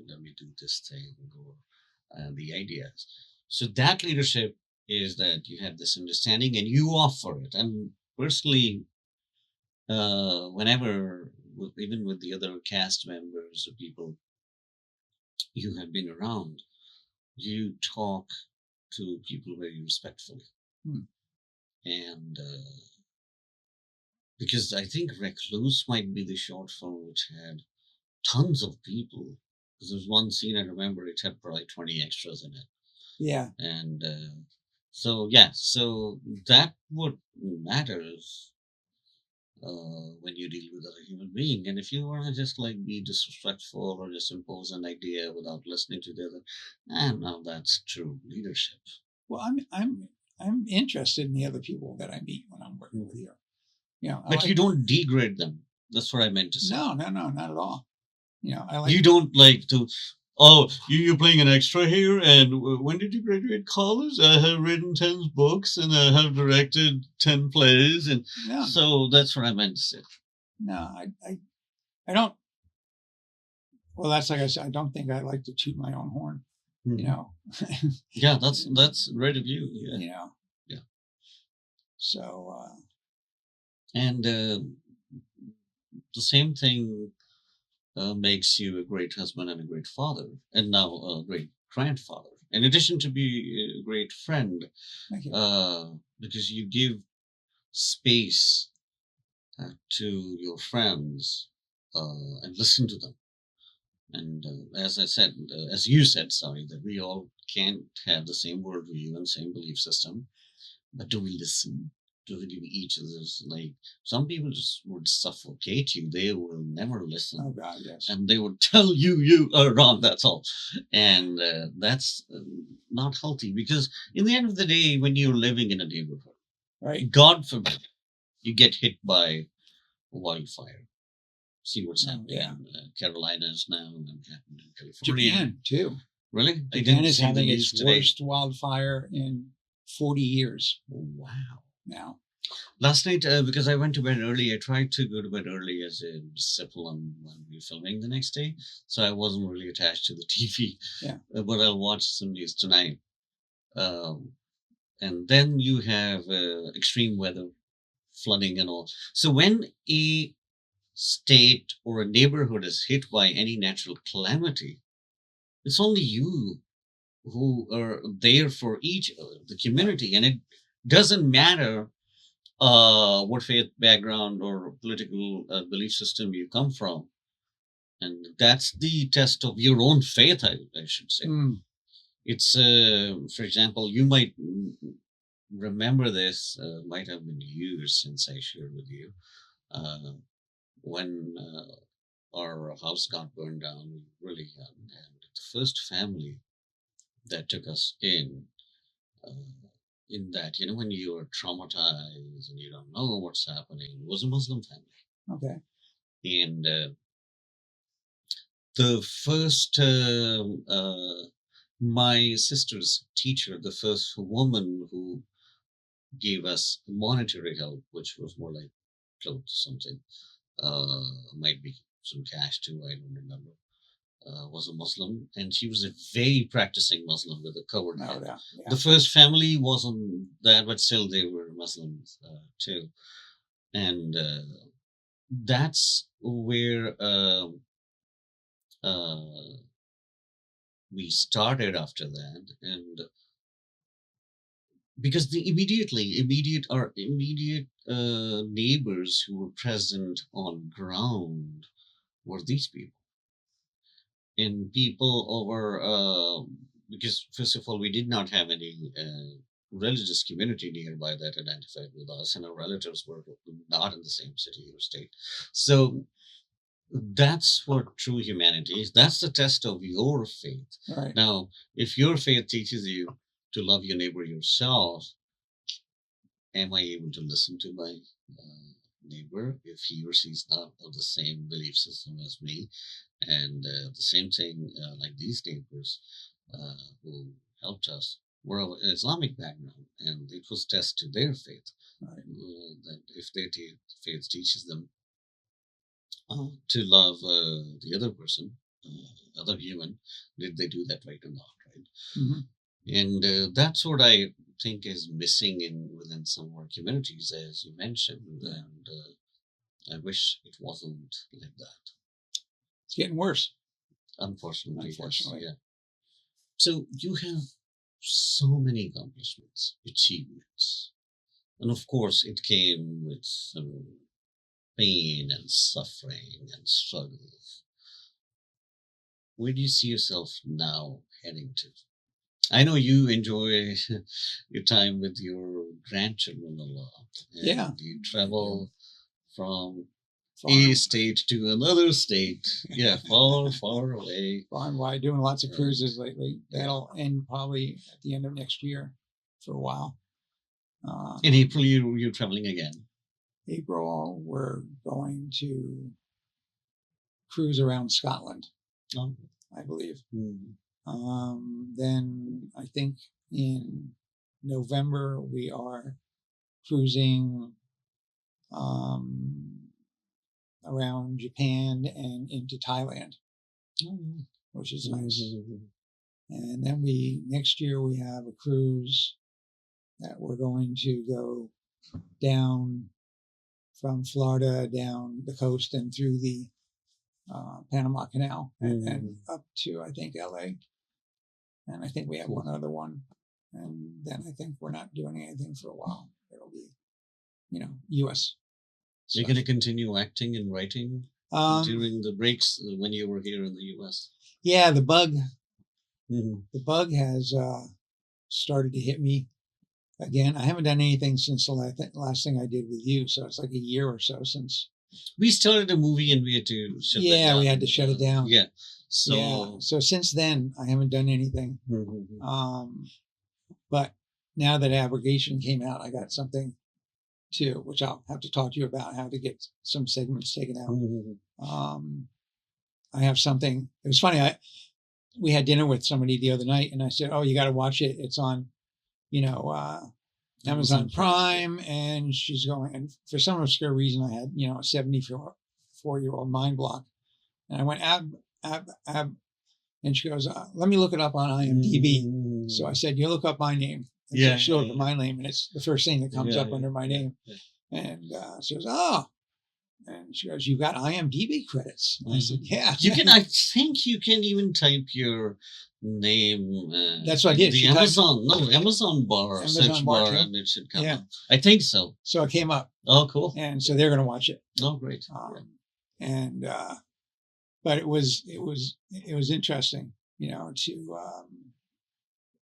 Let me do this thing," or the ideas. So that leadership is that you have this understanding and you offer it. And personally, whenever, even with the other cast members or people you have been around, you talk to people very respectfully. And because I think Recluse might be the short film which had tons of people. Because there's one scene I remember, it had probably 20 extras in it. Yeah. And so that what matters when you deal with a human being. And if you want to just like be disrespectful or just impose an idea without listening to the other, now that's true leadership. Well, I'm interested in the other people that I meet when I'm working with you. You know, but you don't degrade them. That's what I meant to say. No, not at all. You know, you don't like to. Oh, you're playing an extra here, and when did you graduate college? I have written 10 books, and I have directed 10 plays, and so that's what I meant to say. No, I don't. Well, that's like I said. I don't think I like to toot my own horn. You know. Yeah, that's great of you. Yeah. You know. Yeah. So. And the same thing makes you a great husband and a great father, and now a great grandfather. In addition to be a great friend, Thank you. Because you give space to your friends and listen to them. And as you said, sorry, that we all can't have the same worldview and same belief system, but do we listen? Do we give each other's, like, some people just would suffocate you. They will never listen. Oh God, yes. And they would tell you are wrong, that's all. And that's not healthy, because in the end of the day, when you're living in a neighborhood, right, God forbid, you get hit by a wildfire. See what's happening in Carolinas now and happened in California. Japan too. Really? Japan is having its worst wildfire in 40 years. Wow. Now. Last night, because I went to bed early, I tried to go to bed early as a discipline when we were filming the next day. So I wasn't really attached to the TV. Yeah. But I'll watch some news tonight. And then you have extreme weather, flooding and all. So when a state or a neighborhood is hit by any natural calamity, it's only you who are there for each other, the community. And it doesn't matter what faith background or political belief system you come from. And that's the test of your own faith, I should say. It's, for example, you might remember this, might have been years since I shared with you. When our house got burned down, we were really young. And the first family that took us in that, when you are traumatized and you don't know what's happening, was a Muslim family. Okay. And the first, my sister's teacher, the first woman who gave us monetary help, which was more like clothes, something, might be some cash too, I don't remember, was a Muslim, and she was a very practicing Muslim with a covered head. Yeah. The first family wasn't that, but still they were Muslims too. And that's where uh, we started after that, and because the immediate neighbors who were present on ground were these people, and people over because first of all we did not have any religious community nearby that identified with us, and our relatives were not in the same city or state. So that's what true humanity is. That's the test of your faith. Right. Now, if your faith teaches you to love your neighbor yourself, am I able to listen to my neighbor if he or she is not of the same belief system as me? And the same thing, like these neighbors who helped us were of an Islamic background, and it was test to their faith. Right. That if their faith teaches them to love the other person, other human, did they do that right or not, right? Mm-hmm. And that's what I think is missing within some of our communities, as you mentioned, and I wish it wasn't like that. It's getting worse. Unfortunately. Unfortunately. Yes, yeah. So you have so many accomplishments, achievements, and of course it came with some pain and suffering and struggle. Where do you see yourself now heading to? I know you enjoy your time with your grandchildren a lot. And Yeah. you travel from Far a state to another state. Yeah, far, far away. and wide, doing lots of cruises lately. That'll end probably at the end of next year for a while. In April, you're traveling again. April, we're going to cruise around Scotland, I believe. Then I think in November we are cruising around Japan and into Thailand, which is nice. And then next year we have a cruise that we're going to go down from Florida down the coast and through the Panama Canal and up to, I think, LA. And I think we have one other one. And then I think we're not doing anything for a while. It'll be, U.S. You're going to continue acting and writing during the breaks when you were here in the U.S.? Yeah, the bug has started to hit me again. I haven't done anything since the last thing I did with you. So it's like a year or so since. We started a movie and we had to shut it down. Yeah, we had to shut it down. Yeah. So since then, I haven't done anything. But now that Abrogation came out, I got something too, which I'll have to talk to you about, how to get some segments taken out. I have something. It was funny. We had dinner with somebody the other night, and I said, "Oh, you got to watch it. It's on, Amazon Prime." And she's going, and for some obscure reason, I had, a 74-year-old mind block, and I went ab, and she goes, "Let me look it up on IMDb." So I said, "You look up my name." And so she looked up my name, and it's the first thing that comes up under my name. And she goes, "Oh." And she goes, "You got IMDb credits?" And I said, "Yeah." You can. I think you can even type your name. That's what I did. The Amazon bar, search bar, and it should come up. I think so. So it came up. Oh, cool. And so they're going to watch it. Oh, great. And but it was interesting, to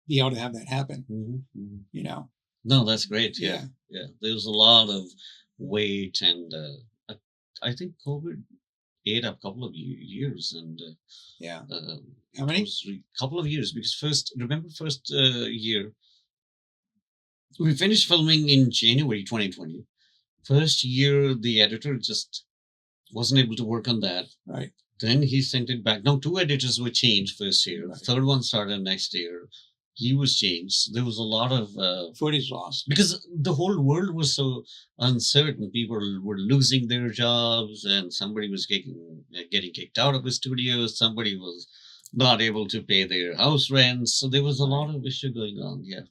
be able to have that happen. No, that's great. Yeah. There's a lot of weight, and I think COVID ate up a couple of years, and how many? Couple of years, because first year we finished filming in January 2020. First year, the editor just wasn't able to work on that. Right. Then he sent it back. No, 2 editors were changed first year. Right. Third one started next year. He was changed. There was a lot of footage lost because the whole world was so uncertain. People were losing their jobs, and somebody was getting kicked out of the studio. Somebody was not able to pay their house rents. So there was a lot of issue going on. Yeah.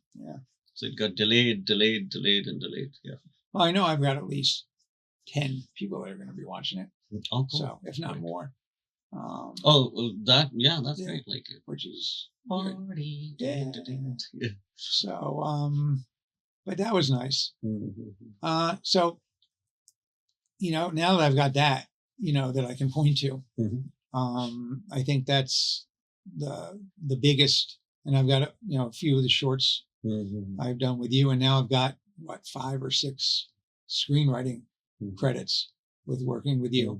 So it got delayed. Yeah. Well, I know I've got at least 10 people that are going to be watching it. Oh, cool. So if not Right. more, that's Yeah. great. Like which is good. party. Yeah. Yeah. So, but that was nice. Mm-hmm. So, now that I've got that, that I can point to, I think that's the biggest. And I've got a few of the shorts I've done with you, and now I've got 5 or 6 screenwriting credits with working with you.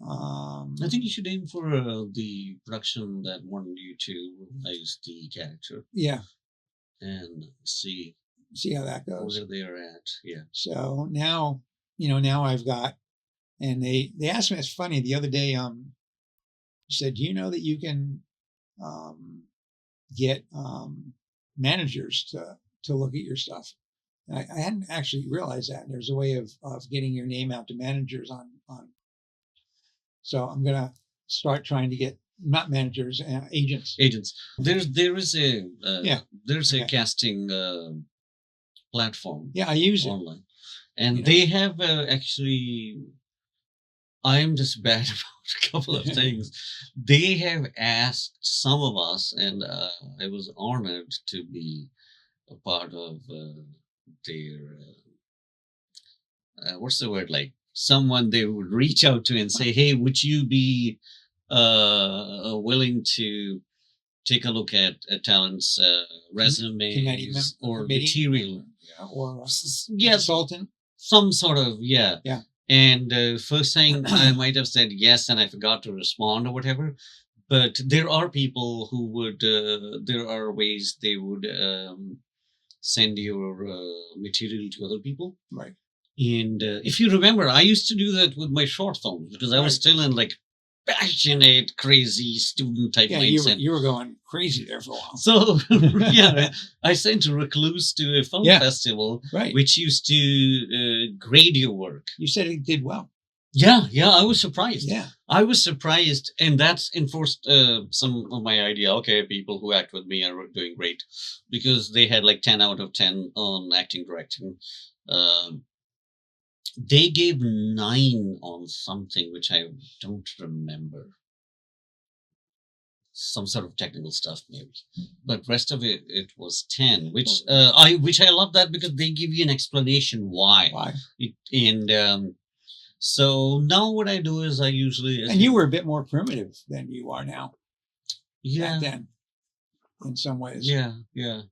I think you should aim for the production that wanted you to realize the character. Yeah. And see how that goes. Where they are at. Yeah. So now, now I've got, and they asked me, it's funny, the other day, said, do you know that you can get managers to look at your stuff? And I hadn't actually realized that. There's a way of getting your name out to managers on. So I'm going to start trying to get, not managers, agents. There is a there's a Okay. casting platform. Yeah, I use it online, and they have actually. I'm just bad about a couple of things. They have asked some of us, and I was honored to be a part of their. What's the word, like? Someone they would reach out to and say, "Hey, would you be willing to take a look at a talent's resumes or material, or yes, consultant, some sort of yeah." And first thing I might have said yes, and I forgot to respond or whatever. But there are people who would. There are ways they would send your material to other people, right? And if you remember, I used to do that with my short films because I was still in like passionate, crazy student type mindset. You were going crazy there for a while. So yeah, I sent a recluse to a film festival, which used to grade your work. You said it did well. Yeah, I was surprised. Yeah, I was surprised, and that's enforced some of my idea. Okay, people who act with me are doing great because they had like 10 out of 10 on acting, directing. They gave 9 on something which I don't remember. Some sort of technical stuff, maybe, but rest of it was 10, which I love that because they give you an explanation why. So now what I do is I usually and you were a bit more primitive than you are now. Yeah, back then, in some ways. Yeah.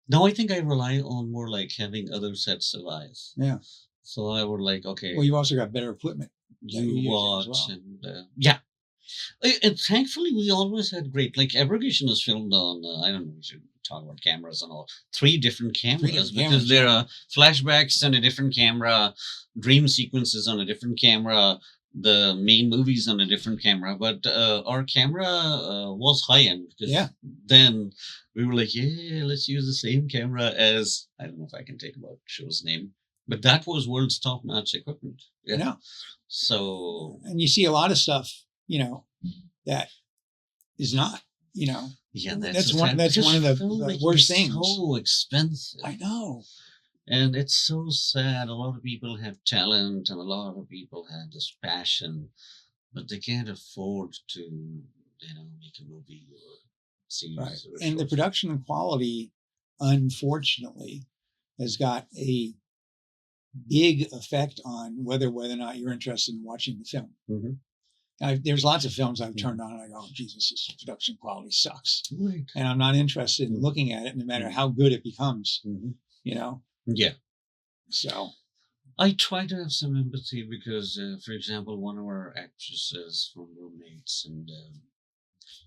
Now I think I rely on more like having other sets of eyes. Yeah. So I would like, okay. Well, you've also got better equipment. You watch and and thankfully we always had great. Like Abrogation is filmed on. I don't know. We should talk about cameras and all. 3 different cameras because there are flashbacks on a different camera, dream sequences on a different camera, the main movies on a different camera. But our camera was high end because then we were like, let's use the same camera as, I don't know if I can take about show's name. But that was world's top-notch equipment. Yeah. I know. So, and you see a lot of stuff, that is not, Yeah, that's one of the worst things. So expensive. I know. And it's so sad. A lot of people have talent, and a lot of people have this passion, but they can't afford to, make a movie or series. Right. Or and the production quality, unfortunately, has got a big effect on whether or not you're interested in watching the film. There's lots of films I've turned on and I go, Jesus, this production quality sucks. Right. And I'm not interested in looking at it no matter how good it becomes, Yeah. So I try to have some empathy because, for example, one of our actresses from Roommates, and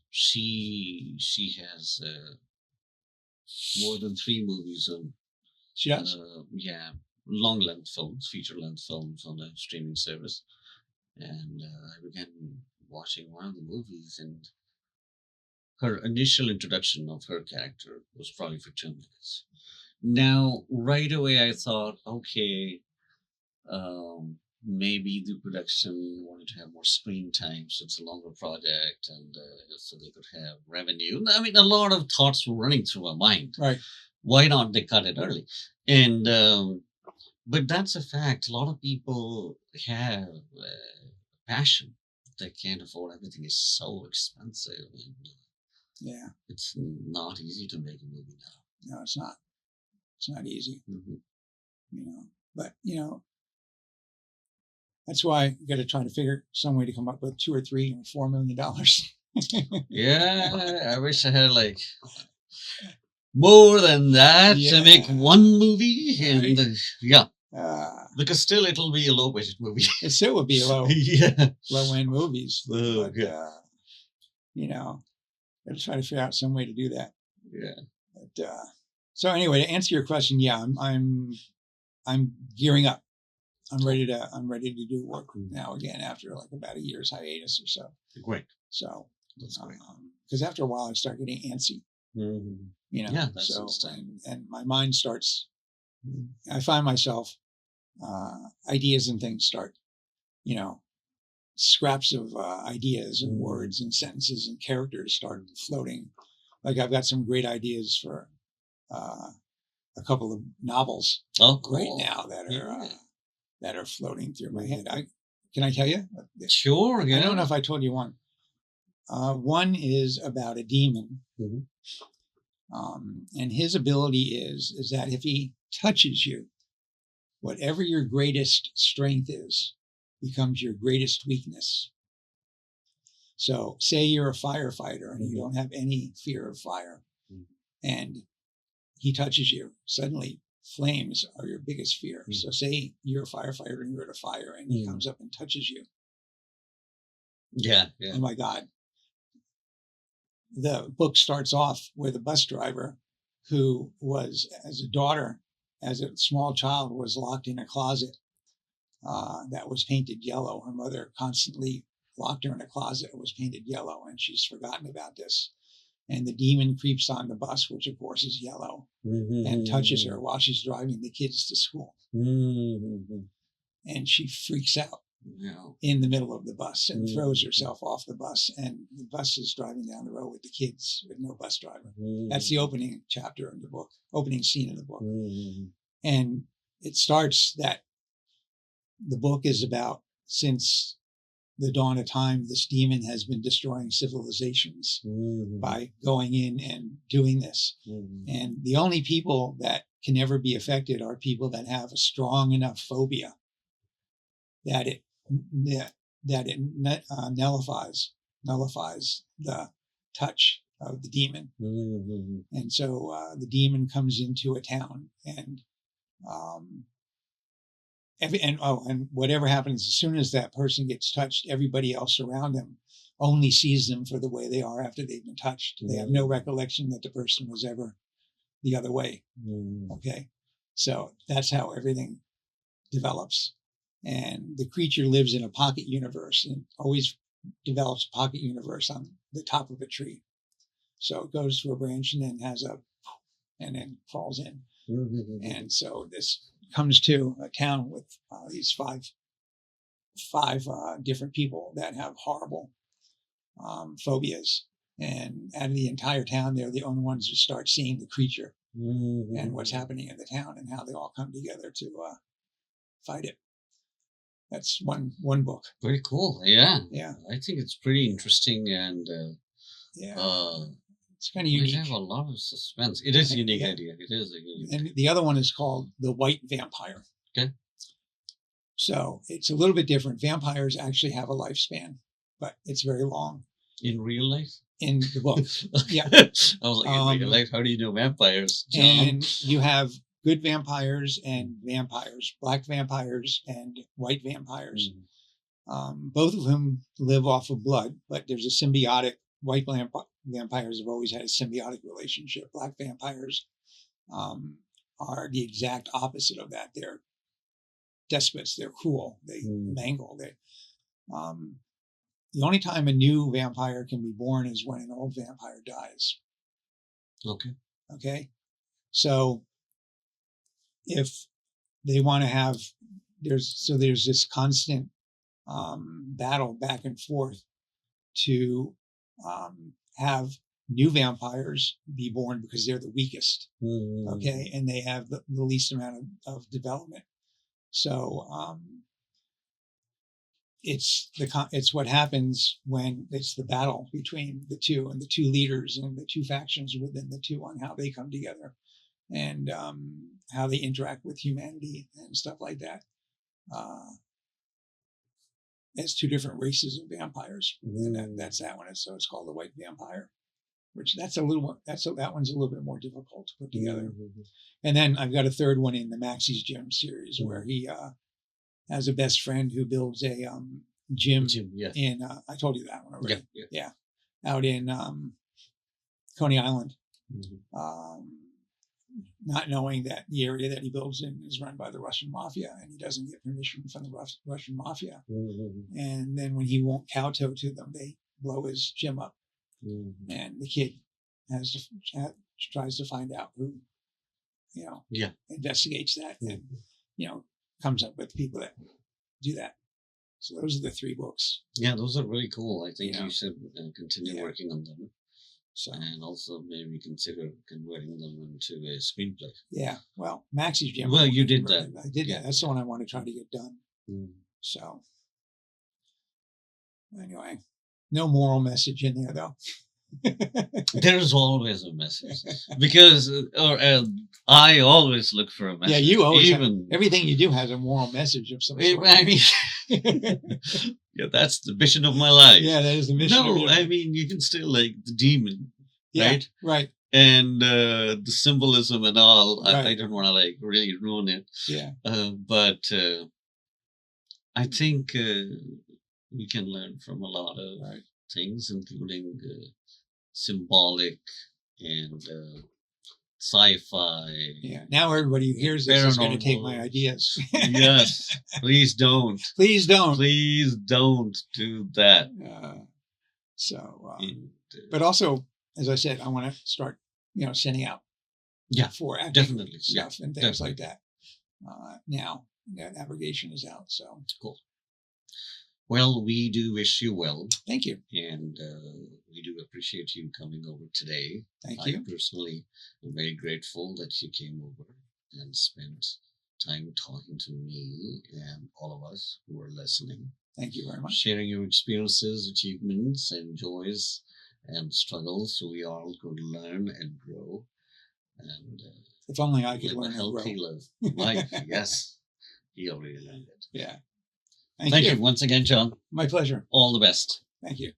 she has more than 3 movies on. She does? Long-length films, feature-length films on a streaming service. And I began watching one of the movies, and her initial introduction of her character was probably for 2 minutes. Now, right away, I thought, okay, maybe the production wanted to have more screen time, so it's a longer project, and so they could have revenue. I mean, a lot of thoughts were running through my mind. Right. Why not they cut it early? And But that's a fact. A lot of people have passion. They can't afford. Everything is so expensive, and Yeah. it's not easy to make a movie now. No, it's not. It's not easy. Mhm. But that's why you got to try to figure some way to come up with $2 or $3 or $4 million. Yeah, I wish I had like more than that to make Yeah. one movie, and Right. yeah, Uh, because still it'll be a low budget movie. it still would be Yeah. low end movies, Oh, but yeah. got to try to figure out some way to do that. Yeah. But so anyway, to answer your question, yeah, I'm gearing up. I'm ready to do work now again after like about a year's hiatus or so. Great. So That's great. because after a while I start getting antsy. Mhm. Yeah, that's so understandable. and my mind starts. I find myself ideas and things start, scraps of ideas and words and sentences and characters start floating. Like I've got some great ideas for a couple of novels Oh, right cool. now that are Yeah. that are floating through my head. Can I tell you? Sure. Yeah. I don't know if I told you one. One is about a demon, Mhm. and his ability is that if he touches you, whatever your greatest strength is becomes your greatest weakness. So, say you're a firefighter and you don't have any fear of fire, and he touches you, suddenly flames are your biggest fear. So, say you're a firefighter and you're at a fire and he comes up and touches you. Yeah. Yeah. Oh my God. The book starts off with a bus driver who was, as a small child, was locked in a closet that was painted yellow. Her mother constantly locked her in a closet that was painted yellow, and she's forgotten about this. And the demon creeps on the bus, which of course is yellow, and touches her while she's driving the kids to school. And she freaks out in the middle of the bus and throws herself off the bus. And the bus is driving down the road with the kids with no bus driver. That's the opening chapter in the book, opening scene in the book. And it starts that the book is about, since the dawn of time, this demon has been destroying civilizations by going in and doing this. And the only people that can ever be affected are people that have a strong enough phobia that it nullifies the touch of the demon. And so the demon comes into a town, and and whatever happens, as soon as that person gets touched, everybody else around them only sees them for the way they are after they've been touched. They have no recollection that the person was ever the other way. Okay, so that's how everything develops. And the creature lives in a pocket universe and always develops a pocket universe on the top of a tree. So it goes to a branch and then falls in. And so this comes to a town with these five different people that have horrible phobias. And out of the entire town, they're the only ones who start seeing the creature and what's happening in the town and how they all come together to fight it. That's one book. Very cool. Yeah. Yeah. I think it's pretty interesting, and it's kind of unique. We have a lot of suspense. It is a unique idea. It is a unique. And the other one is called The White Vampire. Okay. So it's a little bit different. Vampires actually have a lifespan, but it's very long. In real life? In the book. Yeah. I was like, in real life, how do you know vampires, John? And you have good vampires and vampires, black vampires and white vampires, both of whom live off of blood, but there's a symbiotic. White vampires have always had a symbiotic relationship. Black vampires are the exact opposite of that. They're despots. They're cruel. They mangle. The only time a new vampire can be born is when an old vampire dies. Okay. So if they want to have, there's this constant battle back and forth to have new vampires be born because they're the weakest. Okay. And they have the least amount of development. So it's what happens when it's the battle between the two and the two leaders and the two factions within the two on how they come together and how they interact with humanity and stuff like that. It's two different races of vampires, and that's that one. So it's called the White Vampire, which that one's a little bit more difficult to put together. And then I've got a third one in the Maxie's Gym series where he has a best friend who builds a gym in I told you that one already. Yeah. Out in Coney Island. Not knowing that the area that he builds in is run by the Russian mafia, and he doesn't get permission from the Russian mafia. And then when he won't kowtow to them, they blow his gym up. And the kid tries to find out who, investigates that and, comes up with people that do that. So those are the 3 books. Yeah, those are really cool. I think you should continue working on them. So, and also maybe consider converting them into a screenplay. Yeah, well, Maxie's Gym. Well, you did that. I did that. That's the one I want to try to get done. So, anyway, no moral message in there, though. There is always a message because, I always look for a message. Yeah, you always. Everything you do has a moral message of some sort. I mean, yeah, that's the mission of my life. Yeah, that is the mission. No, I mean, you can still like the demon, right? Right. And the symbolism and all. Right. I don't want to like really ruin it. Yeah. But I think we can learn from a lot of things, including symbolic and sci-fi. Yeah. Now everybody who hears this is going to take my ideas. Yes. Please don't. Please don't. Please don't do that. But also, as I said, I want to start, sending out. Yeah. For acting definitely stuff and things like that. Now that navigation is out, so cool. Well, we do wish you well. Thank you. And we do appreciate you coming over today. Thank you. I personally am very grateful that you came over and spent time talking to me and all of us who are listening. Thank you very much. Sharing your experiences, achievements, and joys and struggles so we all could learn and grow. And if only I could live learn a healthy life. Yes. He already learned it. Yeah. Thank you once again, John. My pleasure. All the best. Thank you.